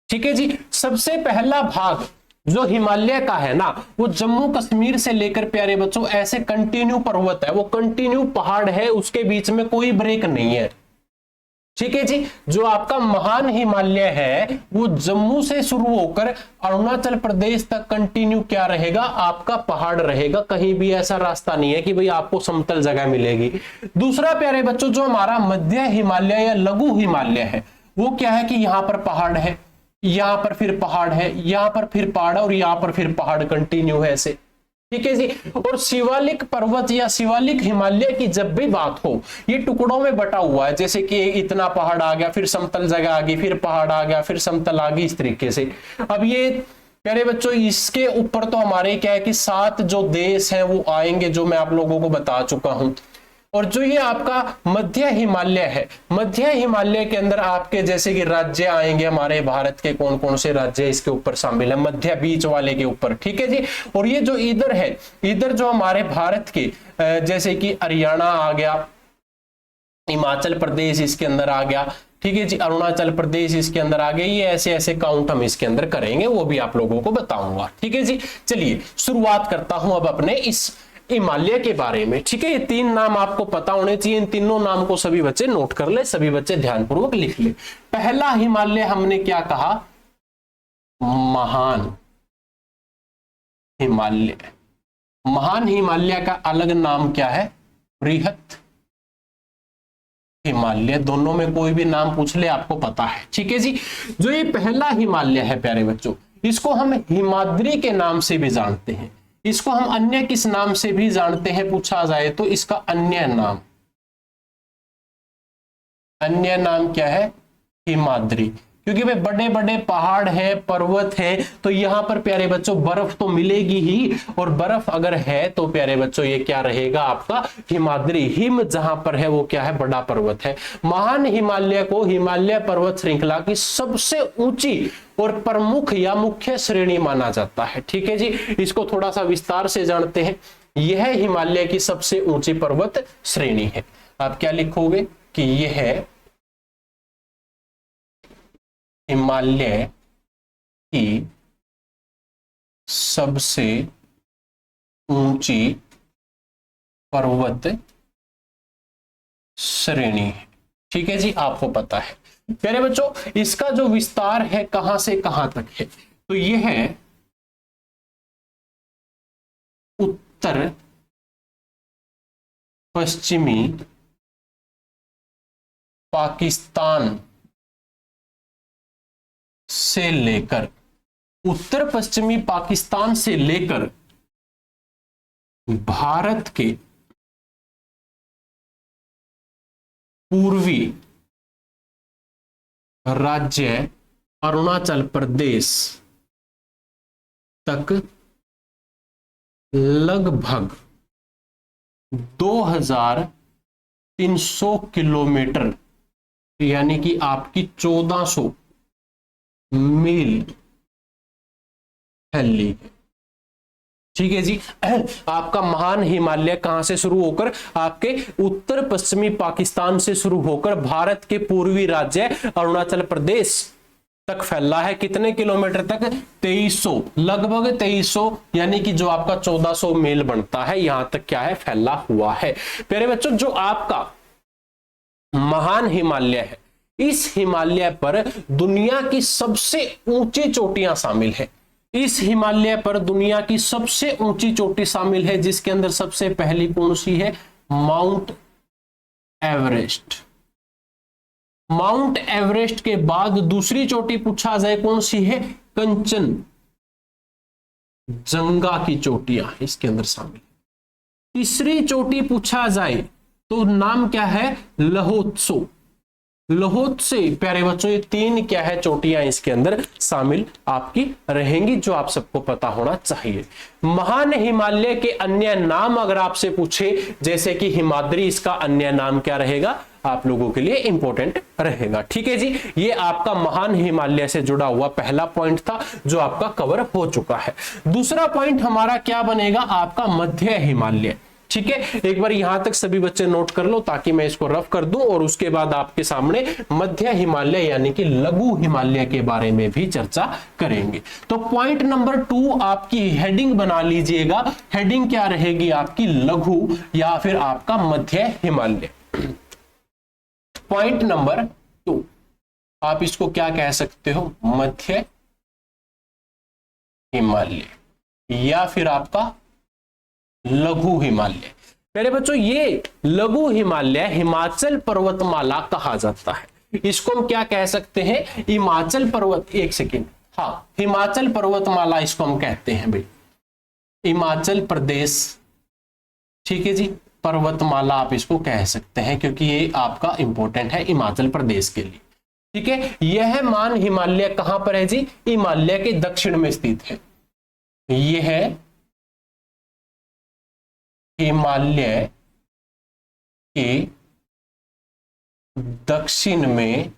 ठीक है जी। सबसे पहला भाग जो हिमालय का है ना, वो जम्मू कश्मीर से लेकर प्यारे बच्चों ऐसे कंटिन्यू पर्वत है, वो कंटिन्यू पहाड़ है, उसके बीच में कोई ब्रेक नहीं है, ठीक है जी। जो आपका महान हिमालय है वो जम्मू से शुरू होकर अरुणाचल प्रदेश तक कंटिन्यू क्या रहेगा? आपका पहाड़ रहेगा। कहीं भी ऐसा रास्ता नहीं है कि भाई आपको समतल जगह मिलेगी। दूसरा प्यारे बच्चों जो हमारा मध्य हिमालय या लघु हिमालय है, वो क्या है कि यहां पर पहाड़ है, यहां पर फिर पहाड़ है, यहां पर फिर पहाड़ और यहां पर फिर पहाड़ कंटिन्यू है ऐसे, ठीक है जी। और शिवालिक पर्वत या शिवालिक हिमालय की जब भी बात हो, ये टुकड़ों में बटा हुआ है। जैसे कि इतना पहाड़ आ गया, फिर समतल जगह आ गई, फिर पहाड़ आ गया, फिर समतल आ गई, इस तरीके से। अब ये प्यारे बच्चों इसके ऊपर तो हमारे क्या है कि 7 जो देश हैं वो आएंगे, जो मैं आप लोगों को बता चुका हूं। और जो ये आपका मध्य हिमालय है, मध्य हिमालय के अंदर आपके जैसे कि राज्य आएंगे, हमारे भारत के कौन कौन से राज्य इसके ऊपर शामिल है, मध्य बीच वाले के ऊपर, ठीक है जी। और ये जो इधर है, इधर जो हमारे भारत के जैसे कि हरियाणा आ गया, हिमाचल प्रदेश इसके अंदर आ गया, ठीक है जी, अरुणाचल प्रदेश इसके अंदर आ गया। ये ऐसे ऐसे काउंट हम इसके अंदर करेंगे, वो भी आप लोगों को बताऊंगा, ठीक है जी। चलिए शुरुआत करता हूं अब अपने इस हिमालय के बारे में, ठीक है। ये 3 नाम आपको पता होने चाहिए। इन तीनों नाम को सभी बच्चे नोट कर ले, सभी बच्चे ध्यानपूर्वक लिख ले। पहला हिमालय हमने क्या कहा? महान हिमालय। महान हिमालय का अलग नाम क्या है? बृहत हिमालय। दोनों में कोई भी नाम पूछ ले आपको पता है, ठीक है जी। जो ये पहला हिमालय है प्यारे बच्चों, इसको हम हिमाद्री के नाम से भी जानते हैं। इसको हम अन्य किस नाम से भी जानते हैं पूछा जाए तो इसका अन्य नाम क्या है? हिमाद्री। क्योंकि भाई बड़े बड़े पहाड़ हैं, पर्वत हैं, तो यहाँ पर प्यारे बच्चों बर्फ तो मिलेगी ही, और बर्फ अगर है तो प्यारे बच्चों ये क्या रहेगा आपका हिमाद्री। हिम जहां पर है वो क्या है, बड़ा पर्वत है। महान हिमालय को हिमालय पर्वत श्रृंखला की सबसे ऊंची और प्रमुख या मुख्य श्रेणी माना जाता है। ठीक है जी, इसको थोड़ा सा विस्तार से जानते हैं। यह हिमालय की सबसे ऊंची पर्वत श्रेणी है। आप क्या लिखोगे कि यह हिमालय की सबसे ऊंची पर्वत श्रेणी है। ठीक है जी, आपको पता है। प्यारे बच्चों, इसका जो विस्तार है कहां से कहां तक है, तो यह है उत्तर पश्चिमी पाकिस्तान से लेकर, उत्तर पश्चिमी पाकिस्तान से लेकर भारत के पूर्वी राज्य अरुणाचल प्रदेश तक लगभग 2300 किलोमीटर यानी कि आपकी 1400 मील फैली है। ठीक है जी, आपका महान हिमालय कहां से शुरू होकर, आपके उत्तर पश्चिमी पाकिस्तान से शुरू होकर भारत के पूर्वी राज्य अरुणाचल प्रदेश तक फैला है। कितने किलोमीटर तक, 2300, लगभग 2300 यानी कि जो आपका 1400 मील बनता है, यहां तक क्या है, फैला हुआ है। प्यारे बच्चों, जो आपका महान हिमालय है, इस हिमालय पर दुनिया की सबसे ऊंची चोटियां शामिल है। इस हिमालय पर दुनिया की सबसे ऊंची चोटी शामिल है, जिसके अंदर सबसे पहली कौन सी है, माउंट एवरेस्ट। माउंट एवरेस्ट के बाद दूसरी चोटी पूछा जाए कौन सी है, कंचन जंगा की चोटियां इसके अंदर शामिल है। तीसरी चोटी पूछा जाए तो नाम क्या है, लहोत्सो। लहोत्से प्यारे बच्चों, ये तीन क्या है, चोटियां इसके अंदर शामिल आपकी रहेंगी, जो आप सबको पता होना चाहिए। महान हिमालय के अन्य नाम अगर आपसे पूछे, जैसे कि हिमाद्री, इसका अन्य नाम क्या रहेगा, आप लोगों के लिए इंपॉर्टेंट रहेगा। ठीक है जी, ये आपका महान हिमालय से जुड़ा हुआ पहला पॉइंट था, जो आपका कवर हो चुका है। दूसरा पॉइंट हमारा क्या बनेगा, आपका मध्य हिमालय। ठीक है, एक बार यहां तक सभी बच्चे नोट कर लो ताकि मैं इसको रफ कर दूं, और उसके बाद आपके सामने मध्य हिमालय यानी कि लघु हिमालय के बारे में भी चर्चा करेंगे। तो पॉइंट नंबर 2 आपकी हेडिंग बना लीजिएगा। हेडिंग क्या रहेगी आपकी, लघु या फिर आपका मध्य हिमालय। पॉइंट नंबर 2 आप इसको क्या कह सकते हो, मध्य हिमालय या फिर आपका लघु हिमालय। मेरे बच्चों, ये लघु हिमालय हिमाचल पर्वतमाला कहा जाता है। इसको हम क्या कह सकते हैं, हिमाचल पर्वत, एक सेकेंड, हाँ, हिमाचल पर्वतमाला इसको हम कहते हैं भाई, हिमाचल प्रदेश। ठीक है जी, पर्वतमाला आप इसको कह सकते हैं, क्योंकि ये आपका इंपॉर्टेंट है हिमाचल प्रदेश के लिए। ठीक है, यह मान हिमालय कहां पर है जी, हिमालय के दक्षिण में स्थित है। यह हिमालय के दक्षिण में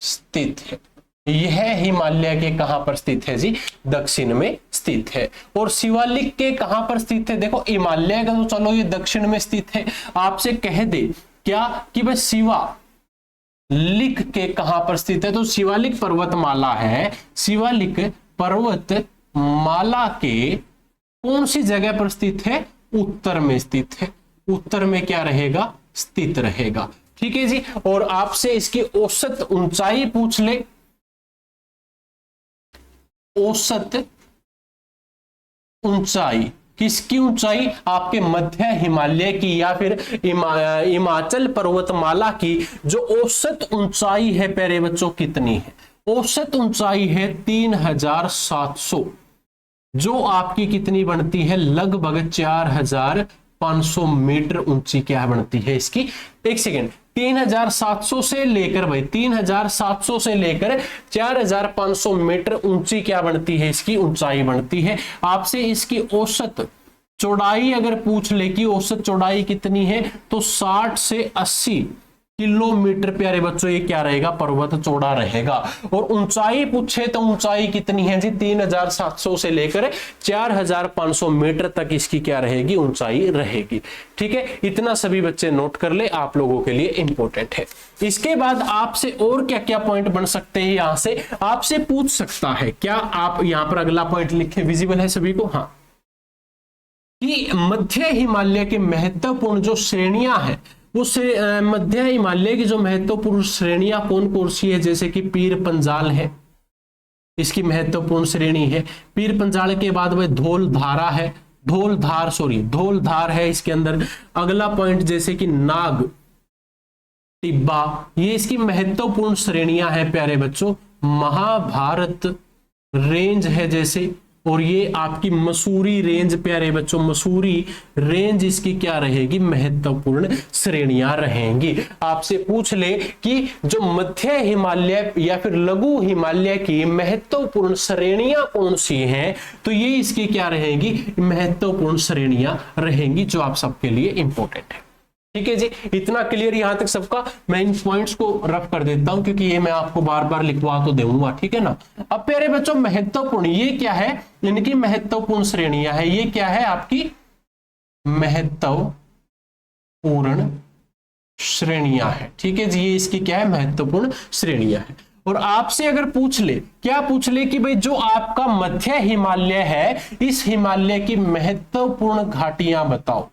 स्थित है। यह हिमालय के कहां पर स्थित है जी, दक्षिण में स्थित है। और शिवालिक के कहां पर स्थित है, देखो हिमालय का तो चलो ये दक्षिण में स्थित है, आपसे कह दे क्या कि भाई शिवालिक के कहां पर स्थित है, तो शिवालिक पर्वतमाला है। शिवालिक पर्वतमाला के कौन सी जगह पर स्थित है, उत्तर में स्थित है। उत्तर में क्या रहेगा, स्थित रहेगा। ठीक है जी, और आपसे इसकी औसत ऊंचाई पूछ ले, औसत ऊंचाई, किसकी ऊंचाई, आपके मध्य हिमालय की या फिर हिमाचल पर्वतमाला की जो औसत ऊंचाई है प्यारे बच्चों, कितनी है, औसत ऊंचाई है 3700, जो आपकी कितनी बनती है, लगभग 4000 500 मीटर ऊंची क्या बनती है इसकी, एक सेकेंड, 3700 से लेकर भाई 3700 से लेकर 4500 मीटर ऊंची क्या बनती है, इसकी ऊंचाई बनती है। आपसे इसकी औसत चौड़ाई अगर पूछ ले कि औसत चौड़ाई कितनी है, तो 60 से 80 किलोमीटर प्यारे बच्चों ये क्या रहेगा, पर्वत चौड़ा रहेगा। और ऊंचाई पूछे तो ऊंचाई कितनी है जी, 3700 से लेकर 4500 मीटर तक इसकी क्या रहेगी, ऊंचाई रहेगी। ठीक है, इतना सभी बच्चे नोट कर ले, आप लोगों के लिए इंपॉर्टेंट है। इसके बाद आपसे और क्या क्या पॉइंट बन सकते हैं, यहां से आपसे पूछ सकता है क्या, आप यहां पर अगला पॉइंट लिखे, विजिबल है सभी को, हाँ, कि मध्य हिमालय के महत्वपूर्ण जो श्रेणियां हैं, उस मध्य हिमालय की जो महत्वपूर्ण श्रेणियां कौन कौन सी है, जैसे कि पीर पंजाल है, इसकी महत्वपूर्ण श्रेणी है। पीर पंजाल के बाद वह धौल धारा है, धौल धार है इसके अंदर। अगला पॉइंट जैसे कि नाग टिब्बा, ये इसकी महत्वपूर्ण श्रेणियां हैं प्यारे बच्चों। महाभारत रेंज है जैसे, और ये आपकी मसूरी रेंज प्यारे बच्चों, मसूरी रेंज इसकी क्या रहेगी, महत्वपूर्ण श्रेणियां रहेंगी। आपसे पूछ ले कि जो मध्य हिमालय या फिर लघु हिमालय की महत्वपूर्ण श्रेणियां कौन सी हैं, तो ये इसकी क्या रहेगी, महत्वपूर्ण श्रेणियां रहेंगी, जो आप सबके लिए इंपॉर्टेंट है। ठीक है जी, इतना क्लियर यहां तक सबका। मैं इन पॉइंट्स को रफ कर देता हूं क्योंकि ये मैं आपको बार बार लिखवा तो दूंगा, ठीक है ना। अब प्यारे बच्चों महत्वपूर्ण ये क्या है, इनकी महत्वपूर्ण श्रेणियां है, ये क्या है आपकी महत्वपूर्ण श्रेणियां है। ठीक है जी, ये इसकी क्या है, महत्वपूर्ण श्रेणियां है। और आपसे अगर पूछ ले, क्या पूछ ले कि भाई जो आपका मध्य हिमालय है, इस हिमालय की महत्वपूर्ण घाटियां बताओ,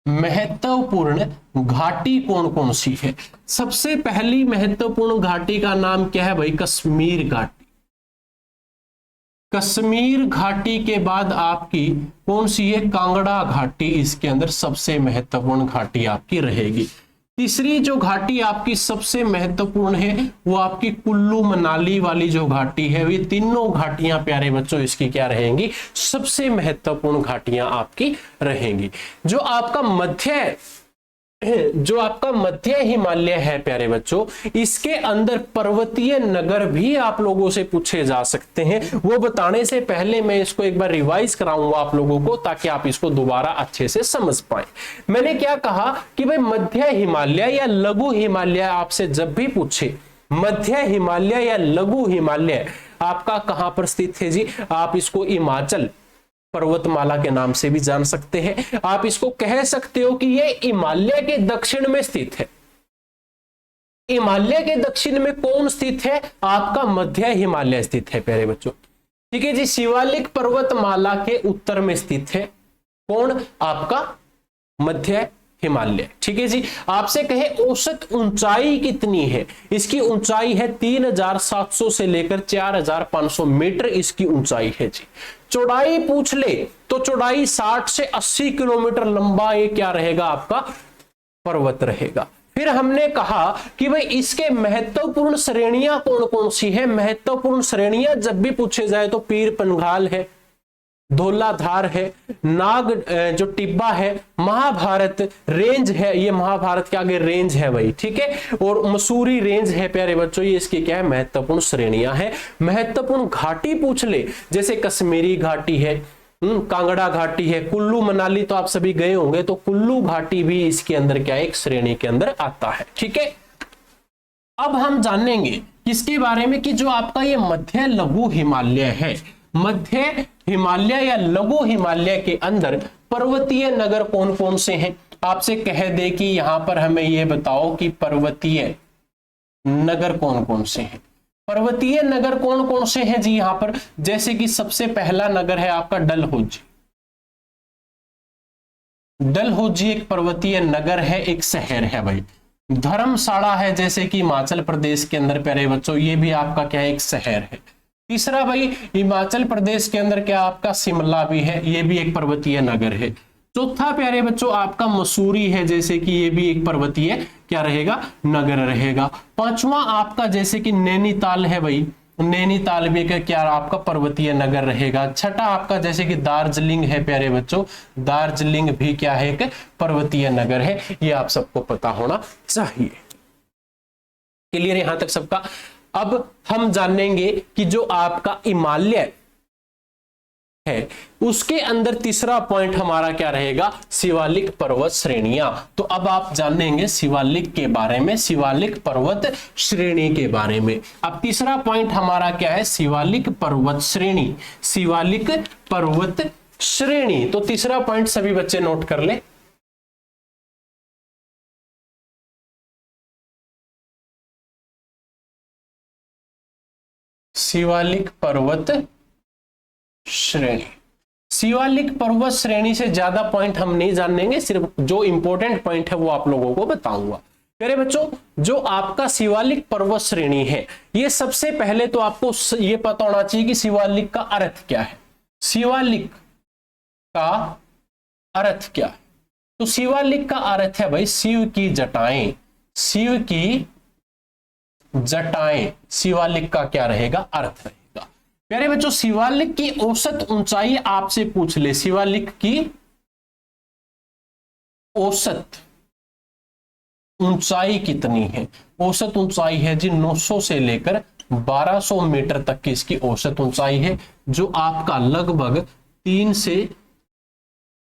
महत्वपूर्ण घाटी कौन कौन सी है। सबसे पहली महत्वपूर्ण घाटी का नाम क्या है भाई, कश्मीर घाटी। कश्मीर घाटी के बाद आपकी कौन सी है, कांगड़ा घाटी इसके अंदर सबसे महत्वपूर्ण घाटी आपकी रहेगी। तीसरी जो घाटी आपकी सबसे महत्वपूर्ण है वो आपकी कुल्लू मनाली वाली जो घाटी है, ये तीनों घाटियां प्यारे बच्चों इसकी क्या रहेंगी, सबसे महत्वपूर्ण घाटियां आपकी रहेंगी। जो आपका मध्य हिमालय है प्यारे बच्चों, इसके अंदर पर्वतीय नगर भी आप लोगों से पूछे जा सकते हैं। वो बताने से पहले मैं इसको एक बार रिवाइज कराऊंगा आप लोगों को, ताकि आप इसको दोबारा अच्छे से समझ पाए। मैंने क्या कहा कि भाई मध्य हिमालय या लघु हिमालय आपसे जब भी पूछे, मध्य हिमालय या लघु हिमालय आपका कहां पर स्थित है जी, आप इसको हिमाचल पर्वतमाला के नाम से भी जान सकते हैं। आप इसको कह सकते हो कि ये हिमालय के दक्षिण में स्थित है। हिमालय के दक्षिण में कौन स्थित है, आपका मध्य हिमालय स्थित है प्यारे बच्चों। ठीक है जी, शिवालिक पर्वतमाला के उत्तर में स्थित है कौन, आपका मध्य हिमालय। ठीक है जी, आपसे कहे औसत ऊंचाई कितनी है, इसकी ऊंचाई है 3700 से लेकर 4500 मीटर इसकी ऊंचाई है जी। चौड़ाई पूछ ले तो चौड़ाई 60 से 80 किलोमीटर लंबा ये क्या रहेगा, आपका पर्वत रहेगा। फिर हमने कहा कि भाई इसके महत्वपूर्ण श्रेणियां कौन कौन सी है। महत्वपूर्ण श्रेणियां जब भी पूछे जाए तो पीर पंजाल है, धौलाधार है, नाग जो टिब्बा है, महाभारत रेंज है, ये महाभारत के आगे रेंज है भाई, ठीक है, और मसूरी रेंज है प्यारे बच्चों, ये इसकी क्या है, महत्वपूर्ण श्रेणियां हैं। महत्वपूर्ण घाटी पूछ ले, जैसे कश्मीरी घाटी है, कांगड़ा घाटी है, कुल्लू मनाली तो आप सभी गए होंगे, तो कुल्लू घाटी भी इसके अंदर क्या है, एक श्रेणी के अंदर आता है। ठीक है, अब हम जानेंगे किसके बारे में कि जो आपका ये मध्य लघु हिमालय है, मध्य हिमालय या लघु हिमालय के अंदर पर्वतीय नगर कौन कौन से हैं। आपसे कह दे कि यहां पर हमें यह बताओ कि पर्वतीय नगर कौन कौन से हैं। पर्वतीय नगर कौन कौन से हैं जी यहां पर, जैसे कि सबसे पहला नगर है आपका डलहौजी। डलहौजी एक पर्वतीय नगर है, एक शहर है भाई। धर्मशाला है जैसे कि हिमाचल प्रदेश के अंदर प्यारे बच्चों, ये भी आपका क्या है, एक शहर है। तीसरा भाई हिमाचल प्रदेश के अंदर क्या आपका शिमला भी है, ये भी एक पर्वतीय नगर है। चौथा प्यारे बच्चों आपका मसूरी है, जैसे कि ये भी एक पर्वतीय क्या रहेगा, नगर रहेगा। पांचवा आपका जैसे कि नैनीताल है भाई, नैनीताल भी का क्या आपका पर्वतीय नगर रहेगा। छठा आपका जैसे कि दार्जिलिंग है प्यारे बच्चों, दार्जिलिंग भी क्या है, एक पर्वतीय नगर है। ये आप सबको पता होना चाहिए। क्लियर यहां तक सबका। अब हम जानेंगे कि जो आपका हिमालय है उसके अंदर तीसरा पॉइंट हमारा क्या रहेगा, शिवालिक पर्वत श्रेणियां। तो अब आप जानेंगे शिवालिक के बारे में, शिवालिक पर्वत श्रेणी के बारे में। अब तीसरा पॉइंट हमारा क्या है, शिवालिक पर्वत श्रेणी, शिवालिक पर्वत श्रेणी। तो तीसरा पॉइंट सभी बच्चे नोट कर ले। शिवालिक पर्वत श्रेणी। शिवालिक पर्वत श्रेणी से ज्यादा पॉइंट हम नहीं जानेंगे, सिर्फ जो इंपॉर्टेंट पॉइंट है वो आप लोगों को बताऊंगा। प्यारे बच्चों, जो आपका शिवालिक पर्वत श्रेणी है, ये सबसे पहले तो आपको ये पता होना चाहिए कि शिवालिक का अर्थ क्या है। शिवालिक का अर्थ क्या है? तो शिवालिक का अर्थ है भाई शिव की जटाएं, शिव की जटाएं। शिवालिक का क्या रहेगा, अर्थ रहेगा। प्यारे बच्चों, शिवालिक की औसत ऊंचाई आपसे पूछ ले, शिवालिक की औसत ऊंचाई कितनी है? औसत ऊंचाई है जी 900 से लेकर 1200 मीटर तक की इसकी औसत ऊंचाई है, जो आपका लगभग 3 से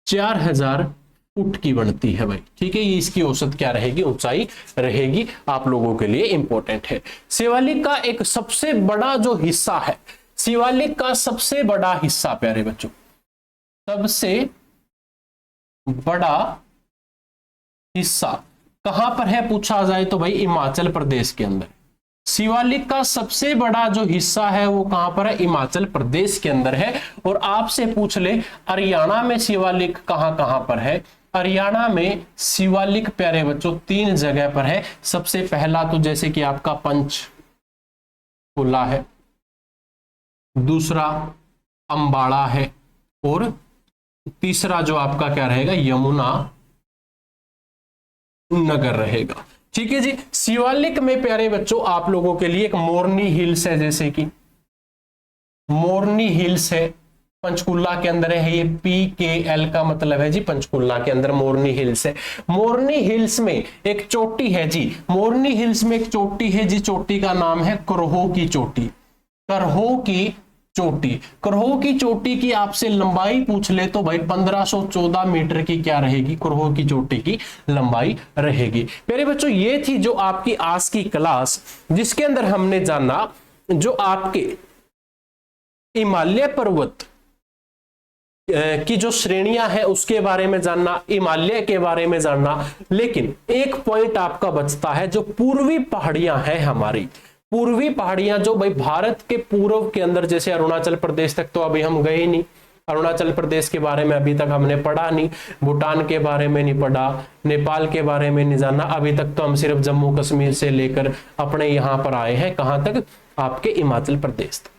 4000 फुट की बनती है भाई। ठीक है, ये इसकी औसत क्या रहेगी, ऊंचाई रहेगी, आप लोगों के लिए इंपॉर्टेंट है। शिवालिक का एक सबसे बड़ा जो हिस्सा है, शिवालिक का सबसे बड़ा हिस्सा प्यारे बच्चों, सबसे बड़ा हिस्सा कहां पर है पूछा जाए तो भाई हिमाचल प्रदेश के अंदर। शिवालिक का सबसे बड़ा जो हिस्सा है वो कहां पर है, हिमाचल प्रदेश के अंदर है। और आपसे पूछ ले हरियाणा में शिवालिक कहां कहां पर है। हरियाणा में शिवालिक प्यारे बच्चों 3 जगह पर है। सबसे पहला तो जैसे कि आपका पंचकुला है, दूसरा अंबाड़ा है, और तीसरा जो आपका क्या रहेगा, यमुना नगर रहेगा। ठीक है जी। शिवालिक में प्यारे बच्चों आप लोगों के लिए एक मोरनी हिल्स है, जैसे कि मोरनी हिल्स है, पंचकुला के अंदर है। ये PKL का मतलब है जी पंचकुला के अंदर मोरनी हिल्स है। मोरनी हिल्स में एक चोटी है जी, मोरनी हिल्स में एक चोटी है जी, चोटी का नाम है करहो की चोटी। करहो की चोटी, करहो की चोटी की आपसे लंबाई पूछ ले तो भाई 1514 मीटर की क्या रहेगी, करहो की चोटी की लंबाई रहेगी। मेरे बच्चों, ये थी जो आपकी आज की क्लास, जिसके अंदर हमने जाना जो आपके हिमालय पर्वत की जो श्रेणियां हैं उसके बारे में जानना, हिमालय के बारे में जानना। लेकिन एक पॉइंट आपका बचता है, जो पूर्वी पहाड़ियां हैं हमारी, पूर्वी पहाड़ियां जो भाई भारत के पूर्व के अंदर, जैसे अरुणाचल प्रदेश तक तो अभी हम गए नहीं, अरुणाचल प्रदेश के बारे में अभी तक हमने पढ़ा नहीं, भूटान के बारे में नहीं पढ़ा, नेपाल के बारे में नहीं जाना। अभी तक तो हम सिर्फ जम्मू कश्मीर से लेकर अपने यहां पर आए हैं, कहां तक, आपके हिमाचल प्रदेश तक।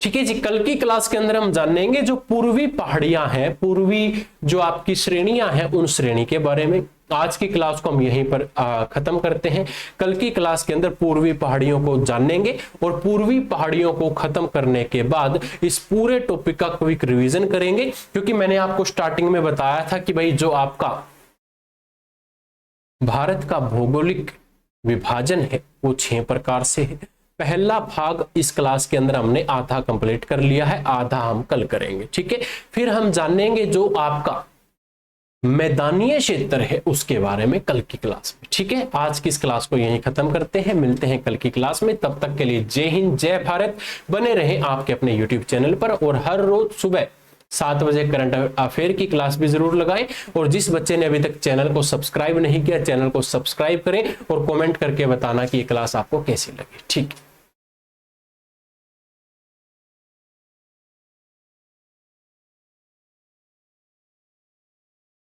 ठीक है जी। कल की क्लास के अंदर हम जानेंगे जो पूर्वी पहाड़ियां हैं, पूर्वी जो आपकी श्रेणियां हैं, उन श्रेणी के बारे में। आज की क्लास को हम यहीं पर खत्म करते हैं। कल की क्लास के अंदर पूर्वी पहाड़ियों को जानेंगे, और पूर्वी पहाड़ियों को खत्म करने के बाद इस पूरे टॉपिक का क्विक रिवीजन करेंगे। क्योंकि मैंने आपको स्टार्टिंग में बताया था कि भाई जो आपका भारत का भौगोलिक विभाजन है वो 6 प्रकार से है। पहला भाग इस क्लास के अंदर हमने आधा कंप्लीट कर लिया है, आधा हम कल करेंगे। ठीक है, फिर हम जानेंगे जो आपका मैदानीय क्षेत्र है उसके बारे में कल की क्लास में। ठीक है, आज की इस क्लास को यहीं खत्म करते हैं, मिलते हैं कल की क्लास में। तब तक के लिए जय हिंद, जय भारत। बने रहें आपके अपने YouTube चैनल पर, और हर रोज सुबह 7 बजे करंट अफेयर की क्लास भी जरूर लगाएं। और जिस बच्चे ने अभी तक चैनल को सब्सक्राइब नहीं किया, चैनल को सब्सक्राइब करें, और कमेंट करके बताना कि ये क्लास आपको कैसी लगी। ठीक है।